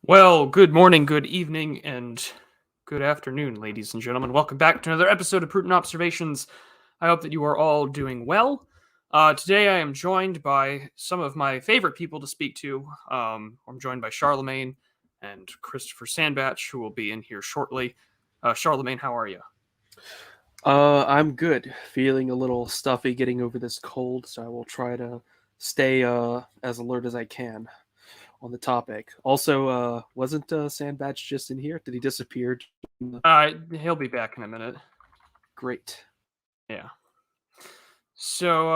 Well, good morning, good evening, and good afternoon, ladies and gentlemen. Welcome back to another episode of Prudent Observations. I hope that you are all doing well. Today I am joined by some of my favorite people to speak to. I'm joined by Charlemagne and Christopher Sandbatch, who will be in here shortly. Charlemagne, how are you? I'm good. Feeling a little stuffy getting over this cold, so I will try to stay as alert as I can on the topic. Also, wasn't Sandbatch just in here? Did he disappear? He'll be back in a minute. Great. Yeah. So,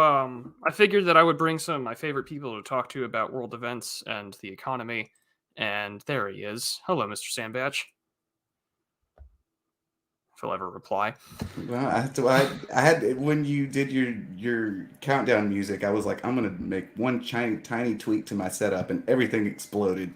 I figured that I would bring some of my favorite people to talk to about world events and the economy. And there he is. Hello, Mr. Sandbatch. If he'll ever reply. Well, I had when you did your countdown music, I was like, I'm gonna make one tiny tweak to my setup, and everything exploded.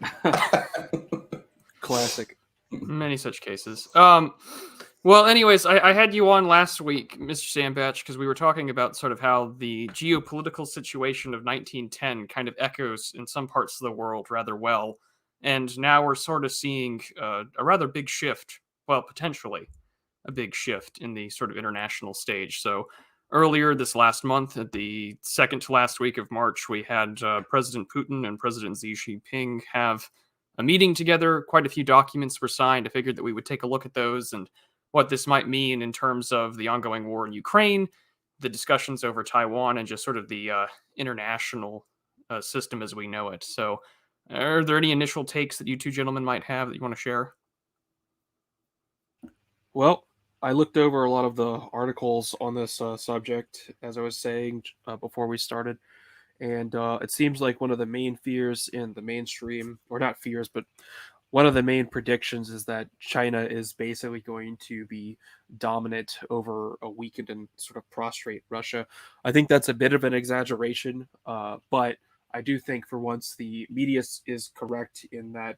Classic. Many such cases. Well, anyways, I had you on last week, Mr. Sandbatch, because we were talking about sort of how the geopolitical situation of 1910 kind of echoes in some parts of the world rather well. And now we're sort of seeing a rather big shift, well, potentially a big shift in the sort of international stage. So earlier this last month, at the second to last week of March, we had President Putin and President Xi Jinping have a meeting together. Quite a few documents were signed. I figured that we would take a look at those and what this might mean in terms of the ongoing war in Ukraine, the discussions over Taiwan, and just sort of the international system as we know it. So are there any initial takes that you two gentlemen might have that you want to share? Well, I looked over a lot of the articles on this subject, as I was saying before we started, and it seems like one of the main fears in the mainstream, or not fears, but one of the main predictions is that China is basically going to be dominant over a weakened and sort of prostrate Russia. I think that's a bit of an exaggeration, but I do think for once the media is correct in that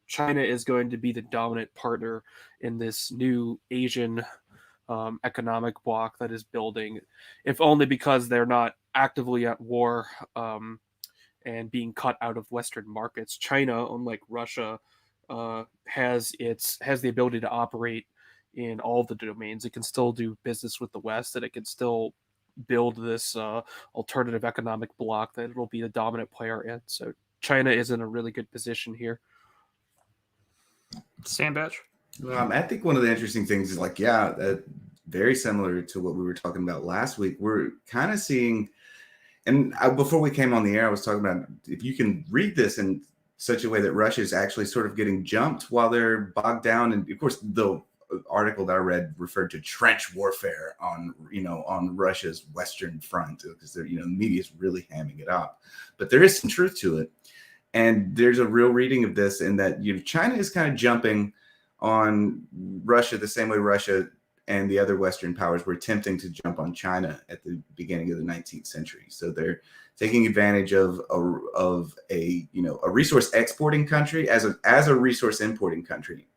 China is going to be the dominant partner in this new Asian economic bloc that is building, if only because they're not actively at war and being cut out of Western markets. China, unlike Russia, has the ability to operate in all the domains. It can still do business with the West, and it can still build this alternative economic bloc that it'll be the dominant player in. So China is in a really good position here. Sandbatch? I think one of the interesting things is very similar to what we were talking about last week. We're kind of seeing, and before we came on the air, I was talking about if you can read this in such a way that Russia is actually sort of getting jumped while they're bogged down. And of course, the article that I read referred to trench warfare on Russia's Western front, because the media is really hamming it up. But there is some truth to it. And there's a real reading of this in that China is kind of jumping on Russia the same way Russia and the other Western powers were attempting to jump on China at the beginning of the 19th century. So they're taking advantage of a resource exporting country as a resource importing country.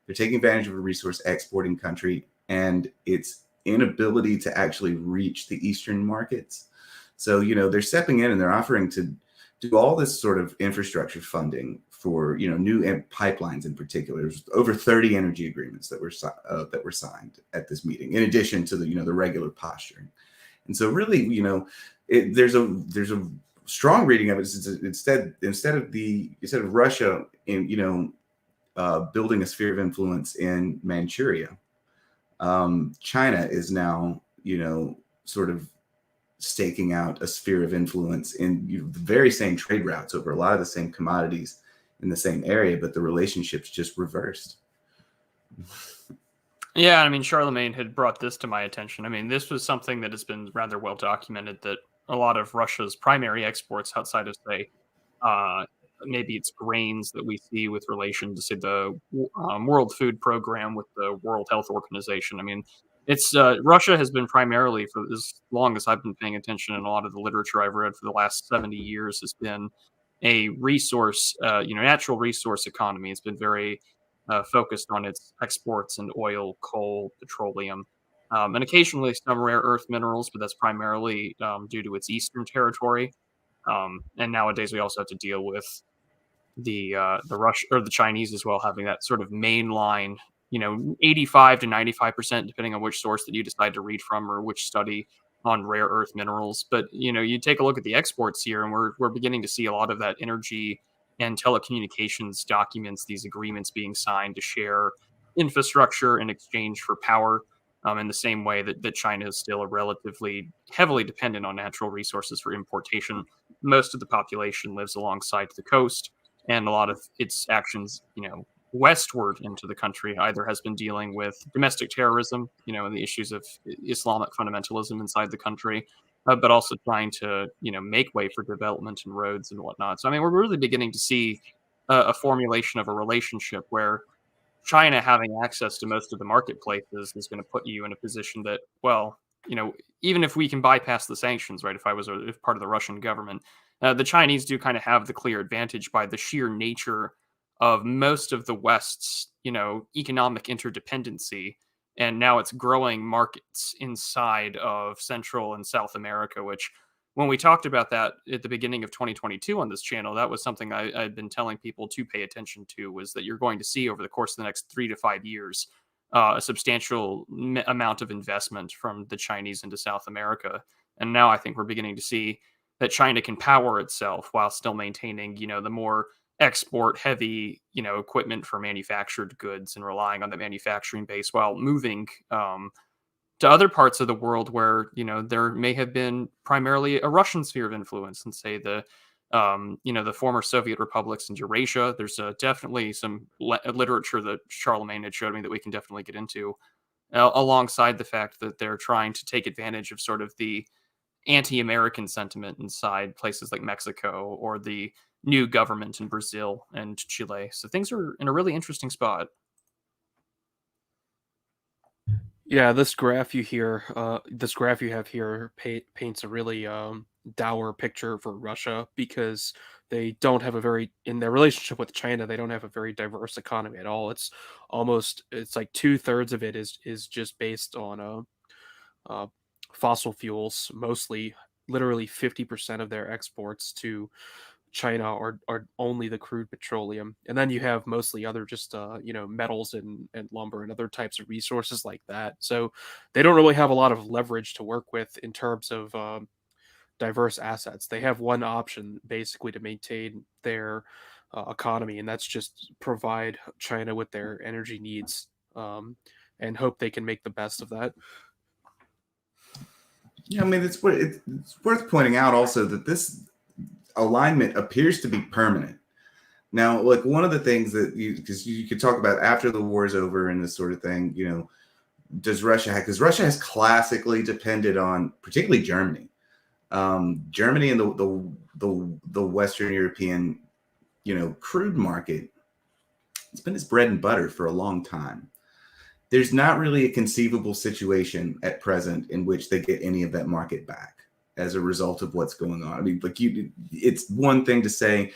They're taking advantage of a resource exporting country and its inability to actually reach the Eastern markets. So they're stepping in and they're offering to do all this sort of infrastructure funding for new pipelines in particular. There's over 30 energy agreements that were signed at this meeting, in addition to the regular posturing. And so really, there's a strong reading of it. Instead of Russia in building a sphere of influence in Manchuria, China is now sort of staking out a sphere of influence in the very same trade routes over a lot of the same commodities in the same area, but the relationship's just reversed. Yeah, I mean, Charlemagne had brought this to my attention. I mean, this was something that has been rather well documented, that a lot of Russia's primary exports outside of, say, uh, maybe it's grains that we see with relation to, say, the World Food Program with the World Health Organization. I mean, it's Russia has been primarily, for as long as I've been paying attention, and a lot of the literature I've read for the last 70 years has been a resource, natural resource economy. It's been very focused on its exports and oil, coal, petroleum, and occasionally some rare earth minerals, but that's primarily due to its eastern territory. And nowadays, we also have to deal with the Rush or the Chinese as well, having that sort of mainline, 85 to 95%, depending on which source that you decide to read from or which study on rare earth minerals. But you take a look at the exports here, and we're beginning to see a lot of that energy and telecommunications documents, these agreements being signed to share infrastructure in exchange for power. In the same way that China is still a relatively heavily dependent on natural resources for importation. Most of the population lives alongside the coast, and a lot of its actions, westward into the country either has been dealing with domestic terrorism, and the issues of Islamic fundamentalism inside the country, but also trying to, make way for development and roads and whatnot. So, I mean, we're really beginning to see a formulation of a relationship where China having access to most of the marketplaces is going to put you in a position that, well, even if we can bypass the sanctions, right? If part of the Russian government, the Chinese do kind of have the clear advantage by the sheer nature of most of the West's, economic interdependency, and now it's growing markets inside of Central and South America, which when we talked about that at the beginning of 2022 on this channel, that was something I'd been telling people to pay attention to, was that you're going to see over the course of the next 3 to 5 years a substantial amount of investment from the Chinese into South America. And now I think we're beginning to see that China can power itself while still maintaining, the more export heavy, equipment for manufactured goods and relying on the manufacturing base while moving to other parts of the world where there may have been primarily a Russian sphere of influence, and say the former Soviet republics in Eurasia. There's definitely some literature that Charlemagne had showed me that we can definitely get into, alongside the fact that they're trying to take advantage of sort of the anti-American sentiment inside places like Mexico, or the new government in Brazil and Chile. So things are in a really interesting spot. Yeah, this graph you have here paints a really dour picture for Russia, because they don't have a very in their relationship with China. They don't have a very diverse economy at all. It's like 2/3 of it is just based on uh, fossil fuels, mostly. Literally 50% of their exports to China are only the crude petroleum, and then you have mostly other just metals and lumber and other types of resources like that. So they don't really have a lot of leverage to work with in terms of diverse assets. They have one option basically to maintain their economy, and that's just provide China with their energy needs, and hope they can make the best of that. Yeah, I mean, it's worth pointing out also that this alignment appears to be permanent. Now, like, one of the things that because you could talk about after the war is over and this sort of thing, does Russia have, because Russia has classically depended on particularly Germany. Germany and the Western European, crude market, it's been its bread and butter for a long time. There's not really a conceivable situation at present in which they get any of that market back as a result of what's going on. I mean, it's one thing to say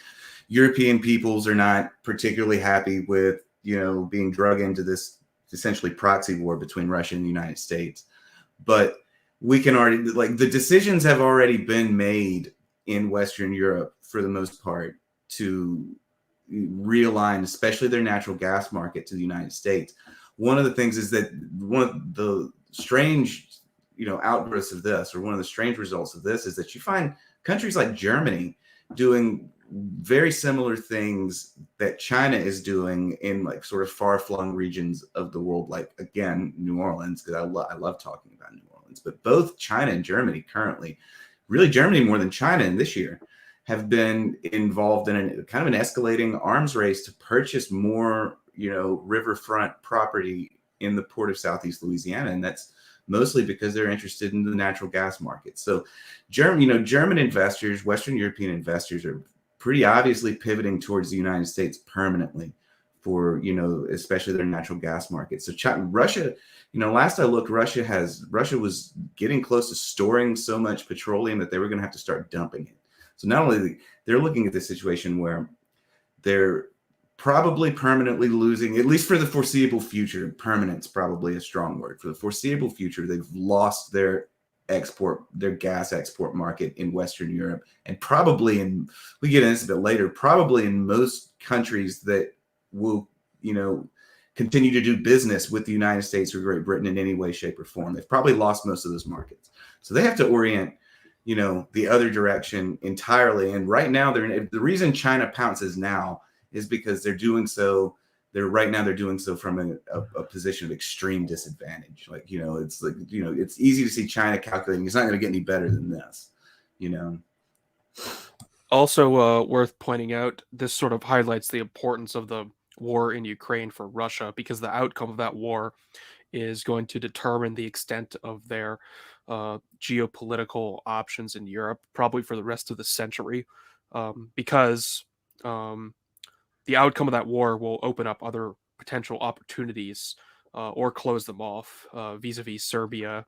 European peoples are not particularly happy with, being drug into this essentially proxy war between Russia and the United States. But we can already, like, the decisions have already been made in Western Europe for the most part to realign, especially their natural gas market, to the United States. One of the things is that one of the strange, outgrowths of this, or one of the strange results of this, is that you find countries like Germany doing very similar things that China is doing in, like, sort of far-flung regions of the world, like, again, New Orleans, because I love talking about New Orleans. But both China and Germany currently, really Germany more than China in this year, have been involved in a kind of an escalating arms race to purchase more, riverfront property in the port of Southeast Louisiana. And that's mostly because they're interested in the natural gas market. So German investors, Western European investors are pretty obviously pivoting towards the United States permanently for, especially their natural gas market. So Russia, last I looked, Russia was getting close to storing so much petroleum that they were going to have to start dumping it. So not only they're looking at this situation where they're probably permanently losing, at least for the foreseeable future. Permanent's probably a strong word. For the foreseeable future, they've lost their gas export market in Western Europe, and probably we get into this a bit later, probably in most countries that will, continue to do business with the United States or Great Britain in any way, shape, or form. They've probably lost most of those markets. So they have to orient, the other direction entirely. And right now, the reason China pounces now is because they're doing so from a position of extreme disadvantage. It's easy to see China calculating it's not going to get any better than this. Also worth pointing out, this sort of highlights the importance of the war in Ukraine for Russia, because the outcome of that war is going to determine the extent of their geopolitical options in Europe, probably for the rest of the century, because the outcome of that war will open up other potential opportunities or close them off vis-a-vis Serbia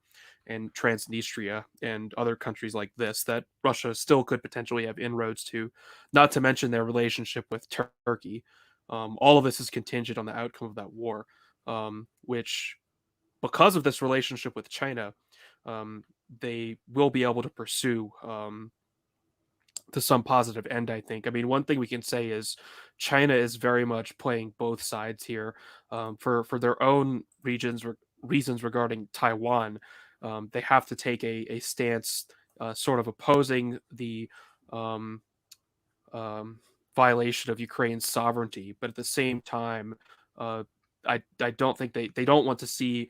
and Transnistria and other countries like this that Russia still could potentially have inroads to, not to mention their relationship with Turkey. All of this is contingent on the outcome of that war, which, because of this relationship with China, they will be able to pursue to some positive end, I think. I mean, one thing we can say is China is very much playing both sides here, for their own reasons regarding Taiwan. They have to take a stance, sort of opposing the um, violation of Ukraine's sovereignty, but at the same time, uh, I don't think they don't want to see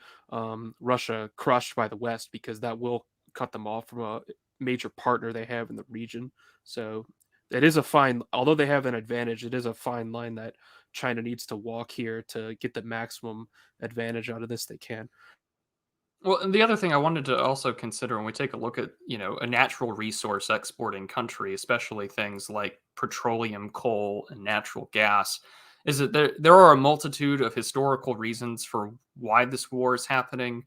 Russia crushed by the West, because that will cut them off from a major partner they have in the region. So it is although they have an advantage, it is a fine line that China needs to walk here to get the maximum advantage out of this they can. Well, and the other thing I wanted to also consider when we take a look at, a natural resource exporting country, especially things like petroleum, coal, and natural gas, is that there are a multitude of historical reasons for why this war is happening,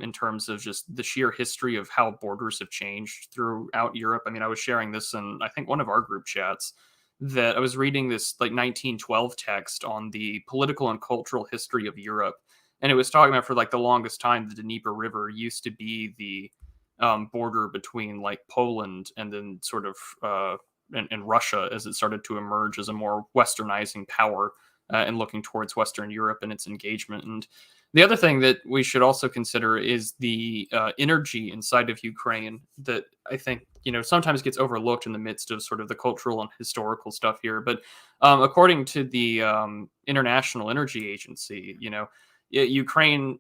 in terms of just the sheer history of how borders have changed throughout Europe. I mean, I was sharing this in, I think, one of our group chats, that I was reading this like 1912 text on the political and cultural history of Europe, and it was talking about, for like the longest time, the Dnieper River used to be the border between like Poland and then sort of and Russia, as it started to emerge as a more westernizing power, and looking towards Western Europe and its engagement. And the other thing that we should also consider is the energy inside of Ukraine that I think, sometimes gets overlooked in the midst of sort of the cultural and historical stuff here. But according to the International Energy Agency, Ukraine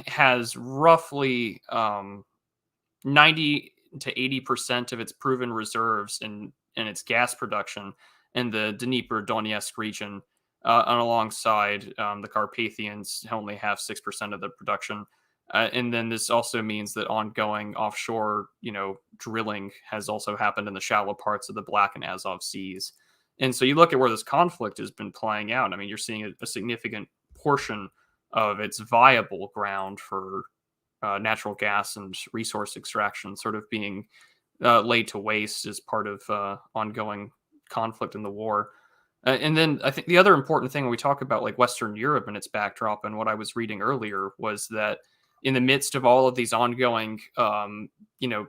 has roughly 90 to 80% of its proven reserves in its gas production in the Dnieper Donetsk region, and alongside the Carpathians only have 6% of the production. And then this also means that ongoing offshore, drilling has also happened in the shallow parts of the Black and Azov seas. And so you look at where this conflict has been playing out. I mean, you're seeing a significant portion of its viable ground for natural gas and resource extraction sort of being laid to waste as part of ongoing conflict in the war. And then I think the other important thing when we talk about like Western Europe and its backdrop, and what I was reading earlier, was that in the midst of all of these ongoing,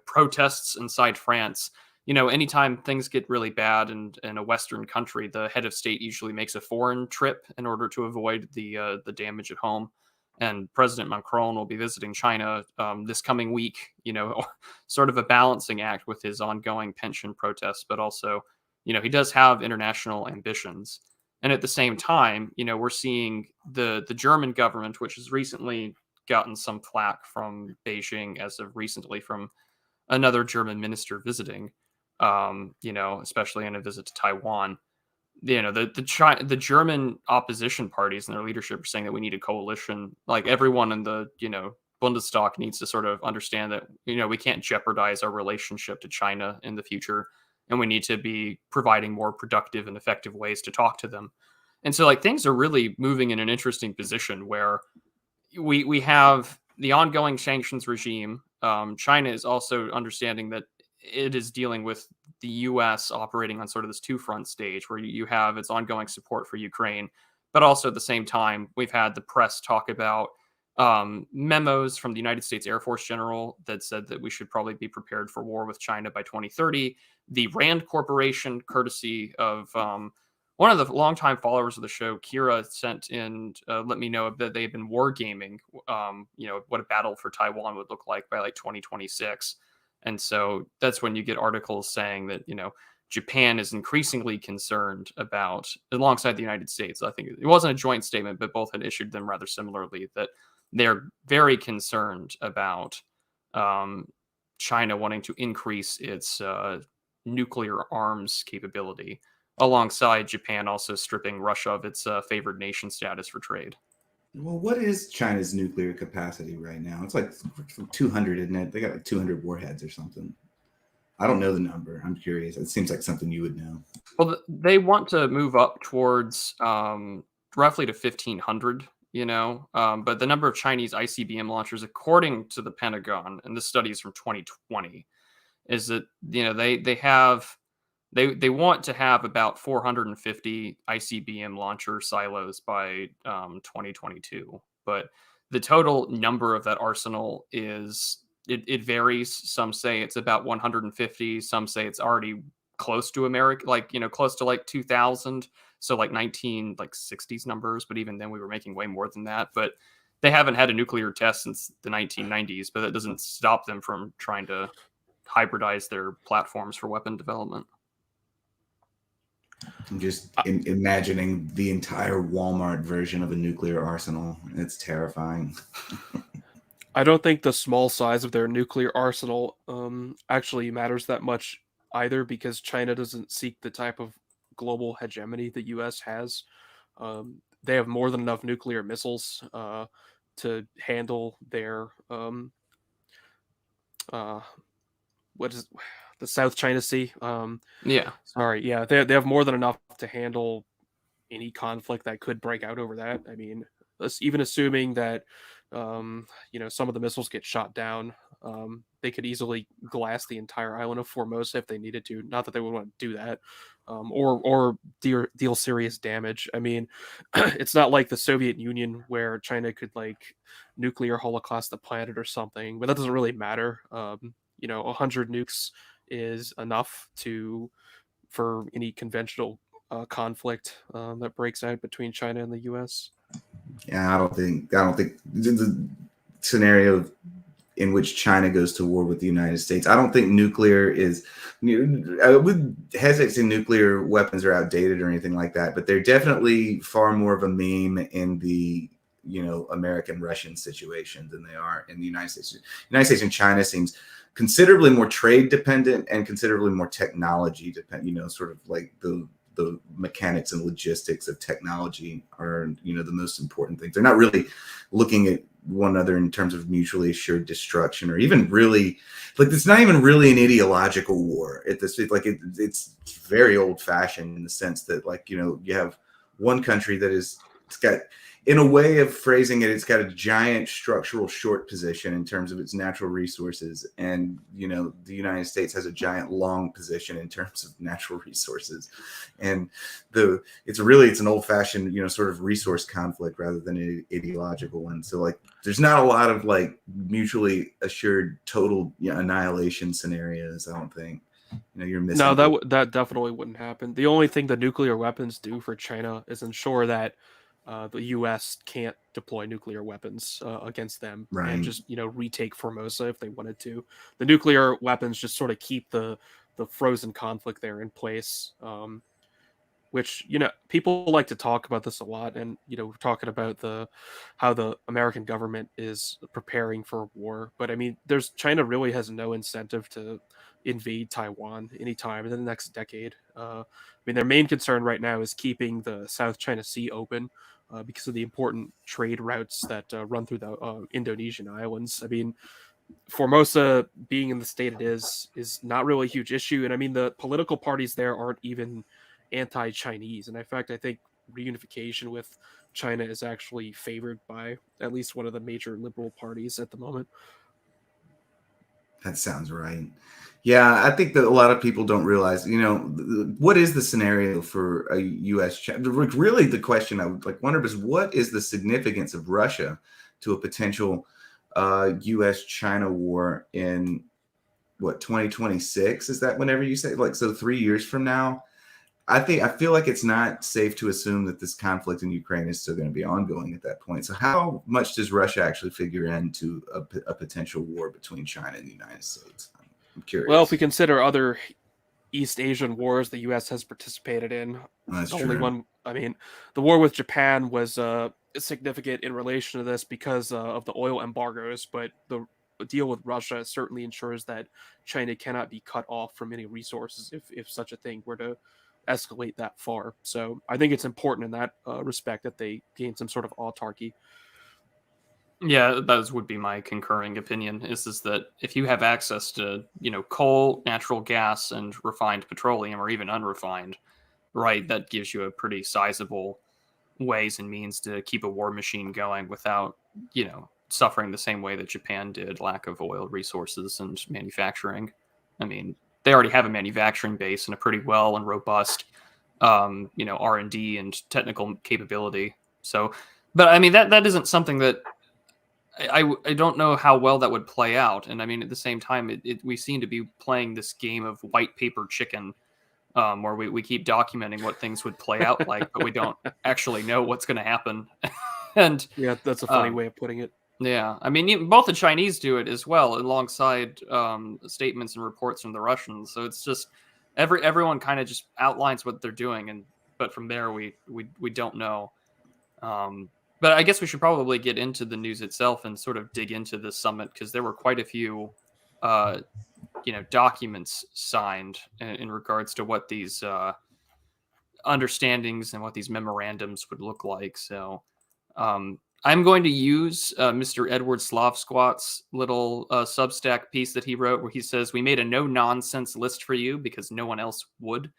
protests inside France, anytime things get really bad in a Western country, the head of state usually makes a foreign trip in order to avoid the damage at home. And President Macron will be visiting China this coming week, sort of a balancing act with his ongoing pension protests, but also, he does have international ambitions. And at the same time, we're seeing the German government, which has recently gotten some flack from Beijing as of recently from another German minister visiting, especially in a visit to Taiwan. The German opposition parties and their leadership are saying that we need a coalition, like everyone in the Bundestag needs to sort of understand that, we can't jeopardize our relationship to China in the future, and we need to be providing more productive and effective ways to talk to them. And so, like, things are really moving in an interesting position where we have the ongoing sanctions regime. China is also understanding that it is dealing with the U.S. operating on sort of this two-front stage where you have its ongoing support for Ukraine, but also at the same time, we've had the press talk about memos from the United States Air Force general that said that we should probably be prepared for war with China by 2030. The Rand Corporation, courtesy of one of the longtime followers of the show, Kira, sent in, let me know that they've been wargaming, what a battle for Taiwan would look like by like 2026. And so that's when you get articles saying that, Japan is increasingly concerned about, alongside the United States, I think it wasn't a joint statement, but both had issued them rather similarly, that they're very concerned about China wanting to increase its nuclear arms capability, alongside Japan also stripping Russia of its favored nation status for trade. Well, what is China's nuclear capacity right now? It's like 200, isn't it? They got like 200 warheads or something. I don't know the number. I'm curious. It seems like something you would know. Well, they want to move up towards roughly to 1,500, but the number of Chinese ICBM launchers, according to the Pentagon, and this study is from 2020, is that, they want to have about 450 ICBM launcher silos by 2022. But the total number of that arsenal it varies. Some say it's about 150. Some say it's already close to America, close to like 2,000. So like 60s numbers. But even then, we were making way more than that. But they haven't had a nuclear test since the 1990s. But that doesn't stop them from trying to hybridize their platforms for weapon development. I'm just imagining the entire Walmart version of a nuclear arsenal. It's terrifying. I don't think the small size of their nuclear arsenal actually matters that much either, because China doesn't seek the type of global hegemony the U.S. has. They have more than enough nuclear missiles to handle their what is the South China Sea? Yeah. Sorry, yeah, they have more than enough to handle any conflict that could break out over that. I mean, even assuming that some of the missiles get shot down, they could easily glass the entire island of Formosa if they needed to. Not that they would want to do that, or deal serious damage. I mean, it's not like the Soviet Union where China could like nuclear holocaust the planet or something, but that doesn't really matter. 100 nukes is enough for any conventional conflict that breaks out between China and the U.S. Yeah, I don't think the scenario in which China goes to war with the United States, I don't think nuclear is. I would hesitate to say nuclear weapons are outdated or anything like that, but they're definitely far more of a meme in the American-Russian situation than they are in the United States. The United States and China seems considerably more trade dependent and considerably more technology dependent. Sort of like the mechanics and logistics of technology are, the most important things. They're not really looking at one another in terms of mutually assured destruction, or even really, like, it's not even really an ideological war. It's very old fashioned in the sense that, like, you have one country that it's got, in a way of phrasing it, it's got a giant structural short position in terms of its natural resources. And, the United States has a giant long position in terms of natural resources. And it's an old fashioned, sort of resource conflict rather than an ideological one. So, like, there's not a lot of like mutually assured total annihilation scenarios, I don't think. You're missing. No, that definitely wouldn't happen. The only thing the nuclear weapons do for China is ensure that the U.S. can't deploy nuclear weapons against them, right, and just retake Formosa if they wanted to. The nuclear weapons just sort of keep the frozen conflict there in place, which people like to talk about this a lot, and we're talking about how the American government is preparing for war. But I mean, China really has no incentive to invade Taiwan anytime in the next decade. I mean, their main concern right now is keeping the South China Sea open, because of the important trade routes that run through the Indonesian islands. I mean, Formosa being in the state it is not really a huge issue, and I mean the political parties there aren't even anti-Chinese, and in fact, I think reunification with China is actually favored by at least one of the major liberal parties at the moment. That sounds right. Yeah, I think that a lot of people don't realize, what is the scenario for a U.S. Really, the question I would wonder is what is the significance of Russia to a potential U.S.-China war in 2026? Is that whenever you say so 3 years from now? I feel like it's not safe to assume that this conflict in Ukraine is still going to be ongoing at that point. So how much does Russia actually figure into a potential war between China and the United States? I'm curious. Well, if we consider other East Asian wars the U.S. has participated in, That's the only true. one, I mean, the war with Japan was significant in relation to this because of the oil embargoes, but the deal with Russia certainly ensures that China cannot be cut off from any resources if such a thing were to escalate that far. So I think it's important in that respect that they gain some sort of autarky. Yeah, that would be my concurring opinion. Is that if you have access to coal, natural gas, and refined petroleum, or even unrefined, right, that gives you a pretty sizable ways and means to keep a war machine going without suffering the same way that Japan did, lack of oil resources and manufacturing. I mean, they already have a manufacturing base and a pretty well and robust R&D and technical capability. So, but I mean that isn't something that I don't know how well that would play out. And I mean, at the same time, we seem to be playing this game of white paper chicken, where we keep documenting what things would play out like, but we don't actually know what's going to happen. And yeah, that's a funny way of putting it. Yeah, I mean, both the Chinese do it as well, alongside statements and reports from the Russians. So it's just everyone kind of just outlines what they're doing, but from there we don't know. But I guess we should probably get into the news itself and sort of dig into this summit, because there were quite a few, documents signed in regards to what these understandings and what these memorandums would look like. So I'm going to use Mr. Edward Slavsquat's little Substack piece that he wrote, where he says, "We made a no-nonsense list for you because no one else would."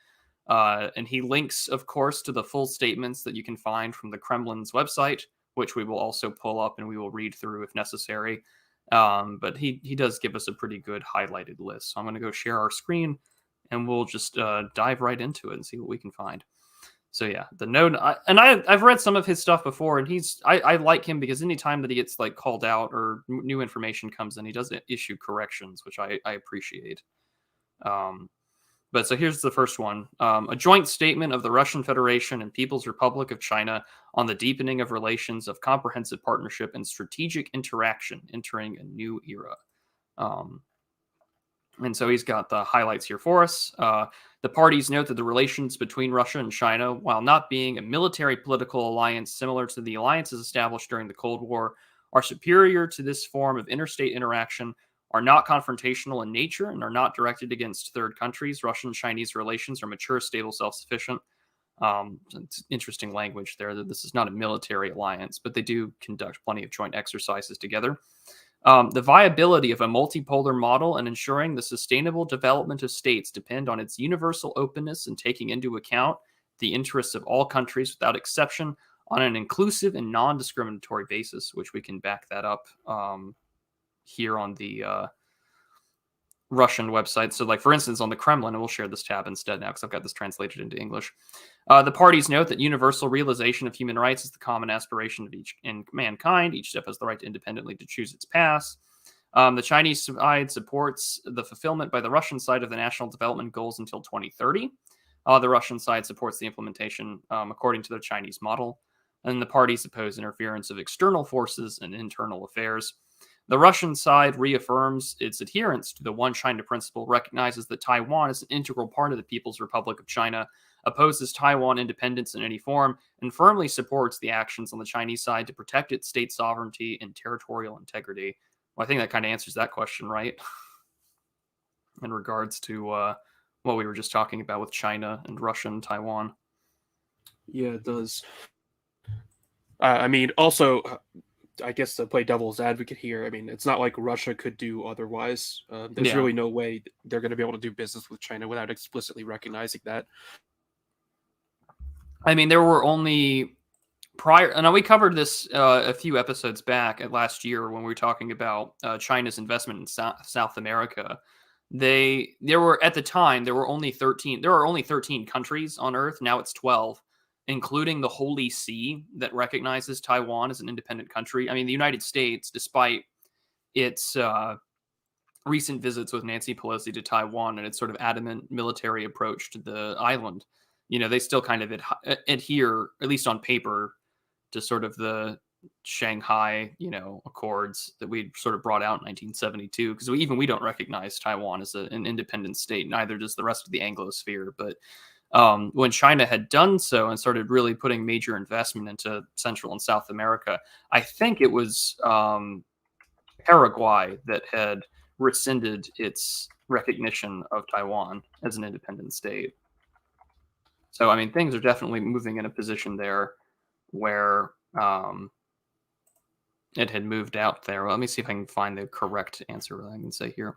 And he links, of course, to the full statements that you can find from the Kremlin's website, which we will also pull up and we will read through if necessary. But he does give us a pretty good highlighted list. So I'm going to go share our screen and we'll just dive right into it and see what we can find. So yeah, I've read some of his stuff before, and I like him because anytime that he gets called out or new information comes in, he does issue corrections, which I appreciate. But so here's the first one: a joint statement of the Russian Federation and People's Republic of China on the deepening of relations of comprehensive partnership and strategic interaction, entering a new era. And so he's got the highlights here for us. The parties note that the relations between Russia and China, while not being a military political alliance similar to the alliances established during the Cold War, are superior to this form of interstate interaction, are not confrontational in nature, and are not directed against third countries. Russian-Chinese relations are mature, stable, self-sufficient. It's interesting language there that this is not a military alliance, but they do conduct plenty of joint exercises together. The viability of a multipolar model and ensuring the sustainable development of states depend on its universal openness and taking into account the interests of all countries without exception on an inclusive and non-discriminatory basis, which we can back that up here on the Russian website. So, for instance, on the Kremlin, and we'll share this tab instead now because I've got this translated into English. The parties note that universal realization of human rights is the common aspiration of each in mankind. Each step has the right to independently to choose its path. The Chinese side supports the fulfillment by the Russian side of the national development goals until 2030. The Russian side supports the implementation according to the Chinese model. And the parties oppose interference of external forces in internal affairs. The Russian side reaffirms its adherence to the One China principle, recognizes that Taiwan is an integral part of the People's Republic of China, opposes Taiwan independence in any form, and firmly supports the actions on the Chinese side to protect its state sovereignty and territorial integrity. Well, I think that kind of answers that question, right? In regards to what we were just talking about with China and Russia and Taiwan. Yeah, it does. I mean, also, I guess to play devil's advocate here, I mean, it's not like Russia could do otherwise. There's Yeah. really no way they're going to be able to do business with China without explicitly recognizing that. I mean, there were only prior, and we covered this a few episodes back at last year when we were talking about China's investment in South America. There were at the time there were only 13. There are only 13 countries on Earth. Now it's 12, including the Holy See that recognizes Taiwan as an independent country. I mean, the United States, despite its recent visits with Nancy Pelosi to Taiwan and its sort of adamant military approach to the island, they still kind of adhere, at least on paper, to sort of the Shanghai, Accords that we sort of brought out in 1972. Because we don't recognize Taiwan as an independent state. Neither does the rest of the Anglosphere. But when China had done so and started really putting major investment into Central and South America, I think it was Paraguay that had rescinded its recognition of Taiwan as an independent state. So, I mean, things are definitely moving in a position there where it had moved out there. Well, let me see if I can find the correct answer that I can say here.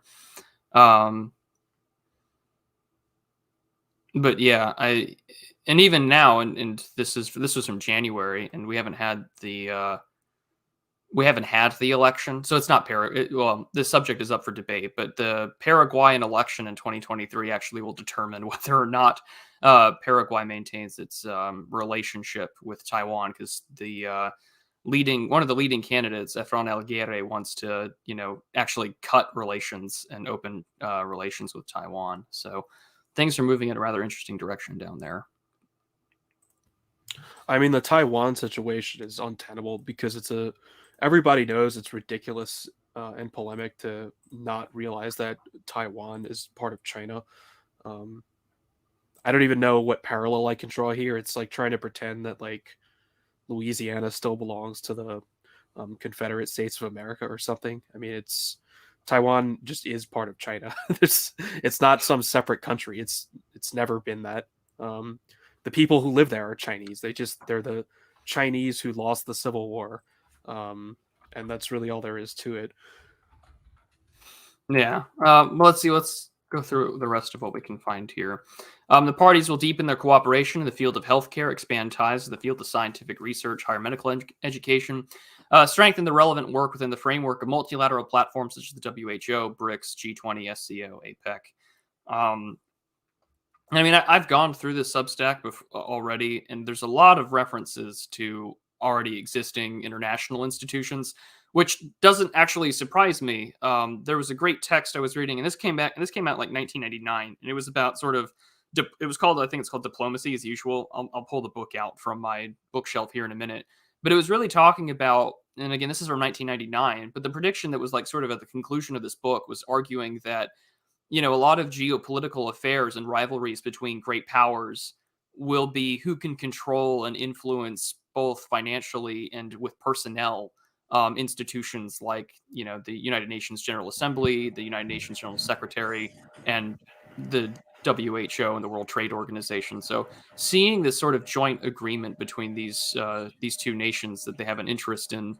But yeah, and even now, and this was from January, and we haven't had the election, so it's not well, the subject is up for debate, but the Paraguayan election in 2023 actually will determine whether or not Paraguay maintains its relationship with Taiwan, because one of the leading candidates, Efrain Aguirre, wants to actually cut relations and open relations with Taiwan. So things are moving in a rather interesting direction down there. I mean, the Taiwan situation is untenable because everybody knows it's ridiculous and polemic to not realize that Taiwan is part of China. I don't even know what parallel I can draw here. It's like trying to pretend that like Louisiana still belongs to the Confederate States of America or something. I mean, Taiwan just is part of China. It's not some separate country. It's never been that. The people who live there are Chinese. They're the Chinese who lost the Civil War, and that's really all there is to it. Yeah. Well, let's see. Let's go through the rest of what we can find here. The parties will deepen their cooperation in the field of healthcare, expand ties to the field of scientific research, higher medical education, strengthen the relevant work within the framework of multilateral platforms such as the WHO, BRICS, G20, SCO, APEC. I mean, I've gone through this Substack already, and there's a lot of references to already existing international institutions, which doesn't actually surprise me. There was a great text I was reading, and this came out like 1999, and it was about sort of, it was called, I think it's called Diplomacy as Usual. I'll pull the book out from my bookshelf here in a minute, but it was really talking about, and again, this is from 1999, but the prediction that was like sort of at the conclusion of this book was arguing that a lot of geopolitical affairs and rivalries between great powers will be who can control and influence both financially and with personnel institutions like, the United Nations General Assembly, the United Nations General Secretary, and the WHO and the World Trade Organization. So seeing this sort of joint agreement between these two nations that they have an interest in,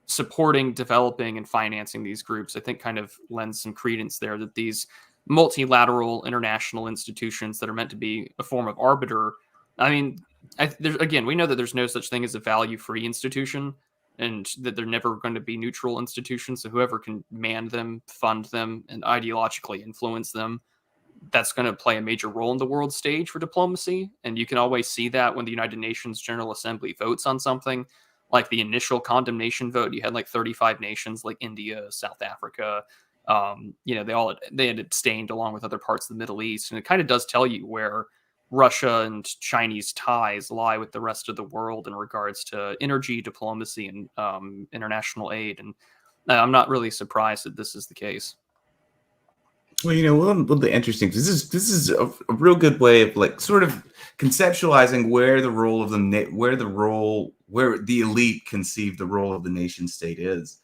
supporting, developing, and financing these groups, I think kind of lends some credence there that these multilateral international institutions that are meant to be a form of arbiter. I mean, again, we know that there's no such thing as a value-free institution, and that they're never going to be neutral institutions. So whoever can man them, fund them, and ideologically influence them, that's going to play a major role in the world stage for diplomacy. And you can always see that when the United Nations General Assembly votes on something. Like the initial condemnation vote, you had like 35 nations like India, South Africa. They had abstained along with other parts of the Middle East. And it kind of does tell you where Russia and Chinese ties lie with the rest of the world in regards to energy, diplomacy, and international aid. And I'm not really surprised that this is the case. Well, one of the interesting, this is a real good way of like sort of conceptualizing where the role of where the elite conceive the role of the nation state is,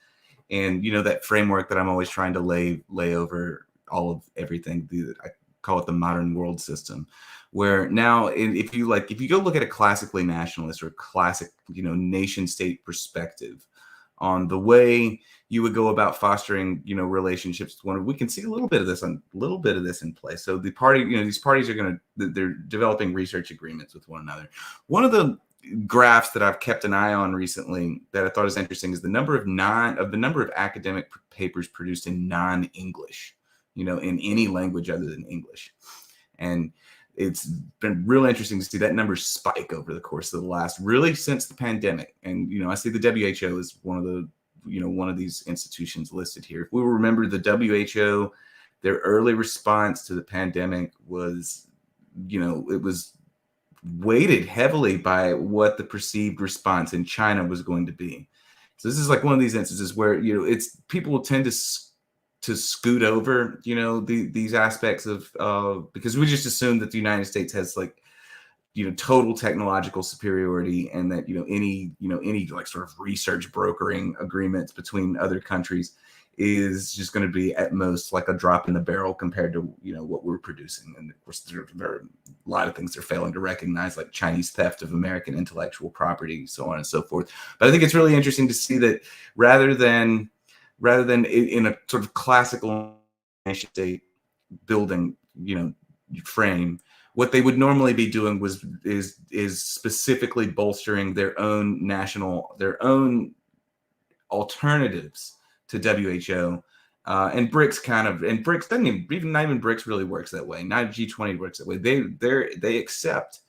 and that framework that I'm always trying to lay over all of everything. I call it the modern world system, where now if you go look at a classically nationalist or classic, nation state perspective on the way you would go about fostering, relationships with one, we can see a little bit of this in play. So the party, these parties are they're developing research agreements with one another. One of the graphs that I've kept an eye on recently that I thought is interesting is the number of academic papers produced in non-English, in any language other than English. And it's been real interesting to see that number spike over the course of the last, really since the pandemic. And, I see the WHO is one of these institutions listed here. If we remember the WHO, their early response to the pandemic was, it was weighted heavily by what the perceived response in China was going to be. So this is like one of these instances where, it's people will tend to scoot over, these aspects of because we just assume that the United States has total technological superiority, and that, any like sort of research brokering agreements between other countries is just going to be at most like a drop in the barrel compared to, what we're producing. And of course, there are a lot of things they're failing to recognize, like Chinese theft of American intellectual property, so on and so forth. But I think it's really interesting to see that rather than in a sort of classical nation state building, frame, what they would normally be doing is specifically bolstering their own alternatives to WHO. And BRICS doesn't even, not even BRICS really works that way. Not G20 works that way. They accept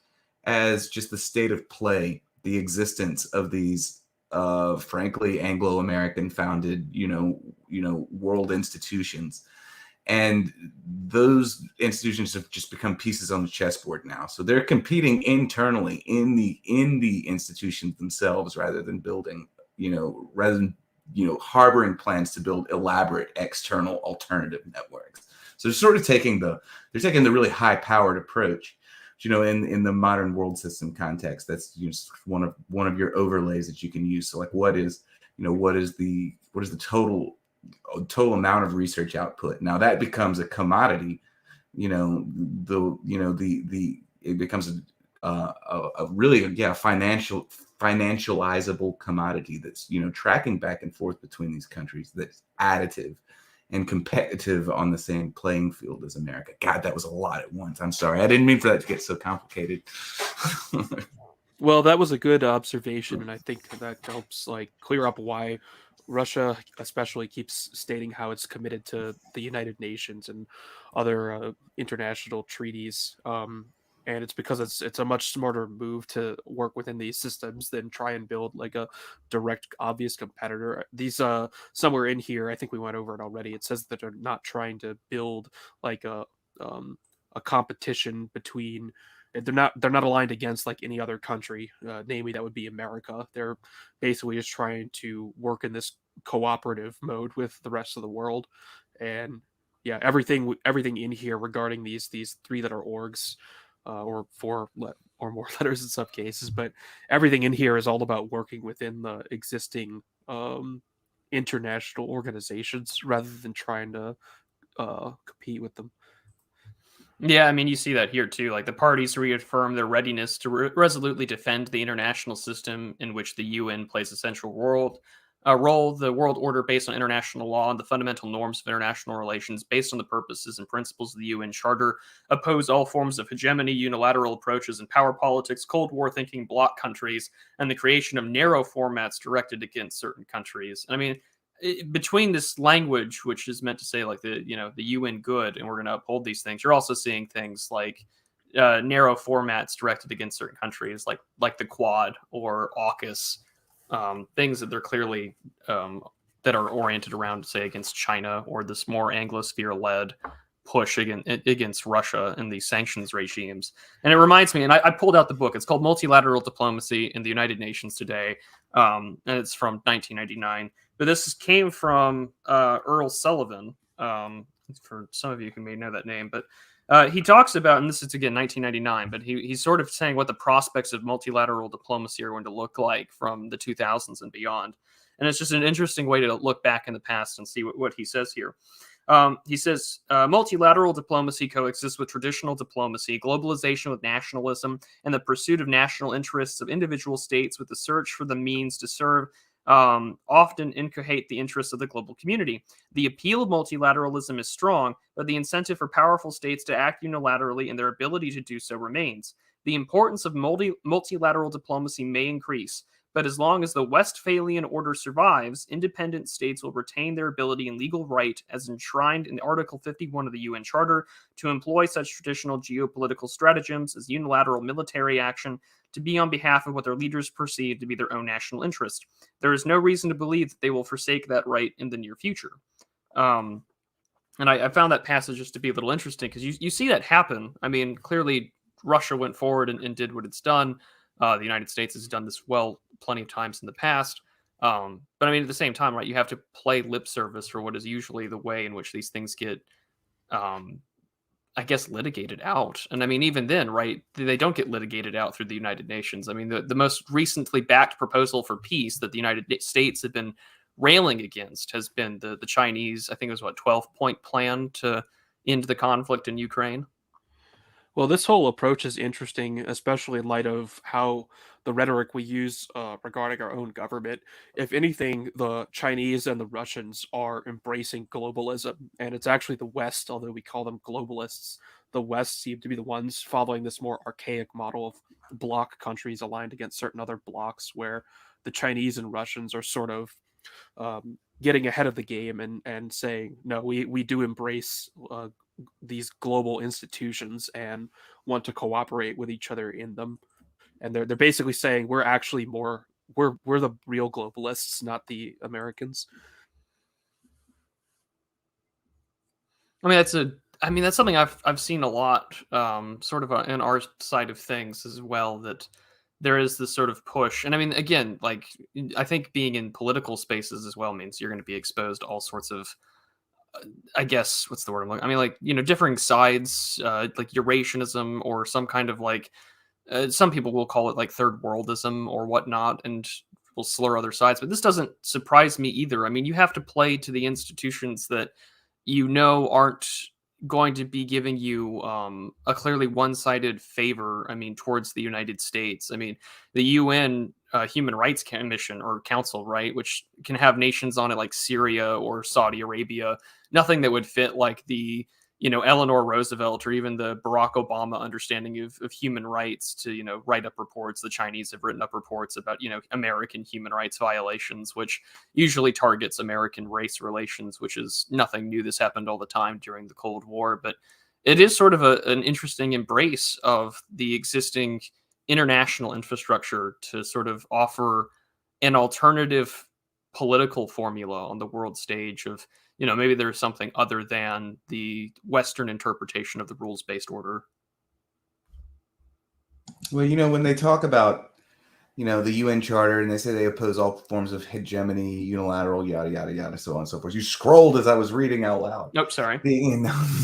as just the state of play the existence of these frankly Anglo-American founded world institutions, and those institutions have just become pieces on the chessboard now. So they're competing internally in the institutions themselves, rather than harboring plans to build elaborate external alternative networks. So they're sort of taking the really high powered approach, in the modern world system context. That's one of your overlays that you can use. So like, what is the total amount of research output? Now that becomes a commodity. It becomes a really financializable commodity that's tracking back and forth between these countries, that's additive and competitive on the same playing field as America. God, that was a lot at once. I'm sorry. I didn't mean for that to get so complicated. Well, that was a good observation, and I think that helps clear up why Russia especially keeps stating how it's committed to the United Nations and other international treaties. And it's because it's a much smarter move to work within these systems than try and build like a direct, obvious competitor. These somewhere in here, I think we went over it already. It says that they're not trying to build like a competition between. They're not aligned against like any other country, namely that would be America. They're basically just trying to work in this cooperative mode with the rest of the world. And yeah, everything in here regarding these three-letter orgs, or or more letters in some cases, but everything in here is all about working within the existing international organizations rather than trying to compete with them. Yeah, I mean, you see that here too. Like the parties reaffirm their readiness to resolutely defend the international system in which the UN plays a central role, the world order based on international law and the fundamental norms of international relations based on the purposes and principles of the UN Charter, oppose all forms of hegemony, unilateral approaches and power politics, Cold War thinking, bloc countries, and the creation of narrow formats directed against certain countries. I mean, between this language, which is meant to say like the UN good, and we're going to uphold these things, you're also seeing things like narrow formats directed against certain countries, like the Quad or AUKUS, things that they're clearly that are oriented around, say, against China, or this more Anglosphere-led push against Russia and these sanctions regimes. And it reminds me, and I pulled out the book. It's called Multilateral Diplomacy in the United Nations Today, and it's from 1999. But this came from Earl Sullivan. For some of you who may know that name, but he talks about, and this is again 1999, but he's sort of saying what the prospects of multilateral diplomacy are going to look like from the 2000s and beyond. And it's just an interesting way to look back in the past and see what he says here. He says multilateral diplomacy coexists with traditional diplomacy, globalization with nationalism, and the pursuit of national interests of individual states with the search for the means to serve often incohate the interests of the global community. The appeal of multilateralism is strong, but the incentive for powerful states to act unilaterally and their ability to do so remains. The importance of multilateral diplomacy may increase, but as long as the Westphalian order survives, independent states will retain their ability and legal right, as enshrined in Article 51 of the UN Charter, to employ such traditional geopolitical stratagems as unilateral military action to be on behalf of what their leaders perceive to be their own national interest. There is no reason to believe that they will forsake that right in the near future. And I found that passage just to be a little interesting because you see that happen. I mean, clearly Russia went forward and did what it's done. The United States has done this plenty of times in the past. But I mean, at the same time, right, you have to play lip service for what is usually the way in which these things get, I guess, litigated out. And I mean, even then, right, they don't get litigated out through the United Nations. I mean, the most recently backed proposal for peace that the United States had been railing against has been the Chinese, I think it was 12-point plan to end the conflict in Ukraine. Well, this whole approach is interesting, especially in light of how the rhetoric we use regarding our own government. If anything, the Chinese and the Russians are embracing globalism, and it's actually the West, although we call them globalists. The West seem to be the ones following this more archaic model of bloc countries aligned against certain other blocs, where the Chinese and Russians are sort of getting ahead of the game and saying, no, we do embrace these global institutions and want to cooperate with each other in them. And they're basically saying we're actually we're the real globalists, not the Americans. I mean that's something I've seen a lot, sort of in our side of things as well, that there is this sort of push. And I mean, again, like, I think being in political spaces as well means you're going to be exposed to all sorts of, I guess, what's the word I'm looking? I mean, like, differing sides, like Eurasianism or some kind of like, some people will call it like third worldism or whatnot, and will slur other sides. But this doesn't surprise me either. I mean, you have to play to the institutions that aren't going to be giving you a clearly one-sided favor. I mean, towards the United States. I mean, the UN Human Rights Commission or Council, right, which can have nations on it like Syria or Saudi Arabia. Nothing that would fit like the Eleanor Roosevelt or even the Barack Obama understanding of human rights to write up reports. The Chinese have written up reports about American human rights violations, which usually targets American race relations, which is nothing new. This happened all the time during the Cold War, but it is sort of an interesting embrace of the existing international infrastructure to sort of offer an alternative political formula on the world stage of maybe there's something other than the Western interpretation of the rules-based order. Well, when they talk about, the UN Charter and they say they oppose all forms of hegemony, unilateral, yada, yada, yada, so on and so forth. You scrolled as I was reading out loud. Nope, sorry.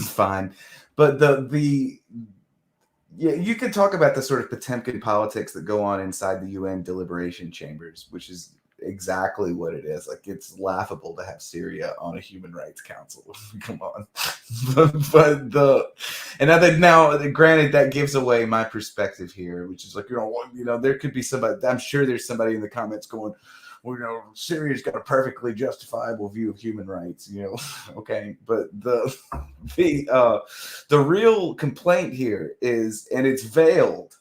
Fine. But you could talk about the sort of Potemkin politics that go on inside the UN deliberation chambers, which is exactly what it is. Like, it's laughable to have Syria on a human rights council. Come on. Now granted, that gives away my perspective here, which is like, there could be somebody, I'm sure there's somebody in the comments going, well, Syria's got a perfectly justifiable view of human rights, okay. But the real complaint here is, and it's veiled,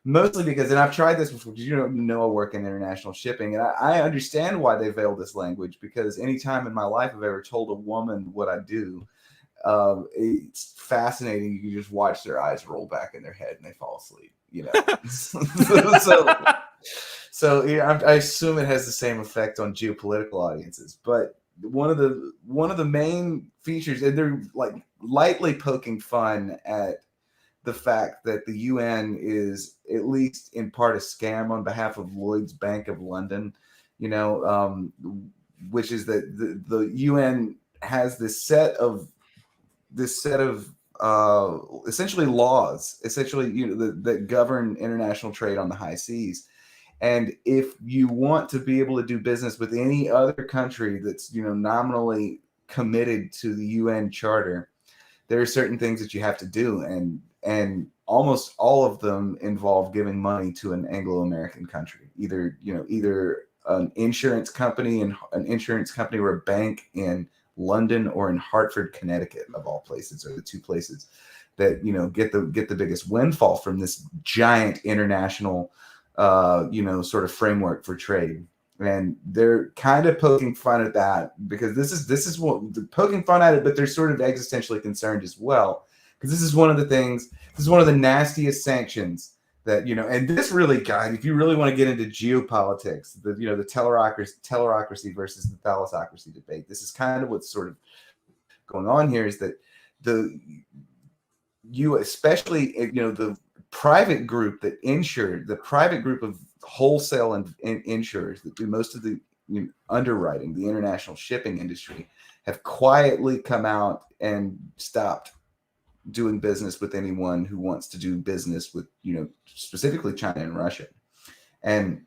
mostly because, and I've tried this before, because I work in international shipping, and I understand why they veil this language, because anytime in my life I've ever told a woman what I do, it's fascinating. You can just watch their eyes roll back in their head and they fall asleep, So I assume it has the same effect on geopolitical audiences. But one of the main features, and they're like lightly poking fun at the fact that the UN is at least in part a scam on behalf of Lloyd's Bank of London, which is that the UN has this set of essentially laws, that govern international trade on the high seas. And if you want to be able to do business with any other country that's nominally committed to the UN Charter, there are certain things that you have to do, and almost all of them involve giving money to an Anglo-American country, either an insurance company or a bank in London or in Hartford, Connecticut, of all places, are the two places that get the biggest windfall from this giant international sort of framework for trade. And they're kind of poking fun at that, because this is what they're poking fun at it, but they're sort of existentially concerned as well, because this is one of the nastiest sanctions that, and this really, guys, if you really want to get into geopolitics, the tellerocracy versus the thalassocracy debate, this is kind of what's sort of going on here, is that especially the private group of wholesale and insurers that do most of the underwriting, the international shipping industry, have quietly come out and stopped doing business with anyone who wants to do business with, specifically China and Russia. And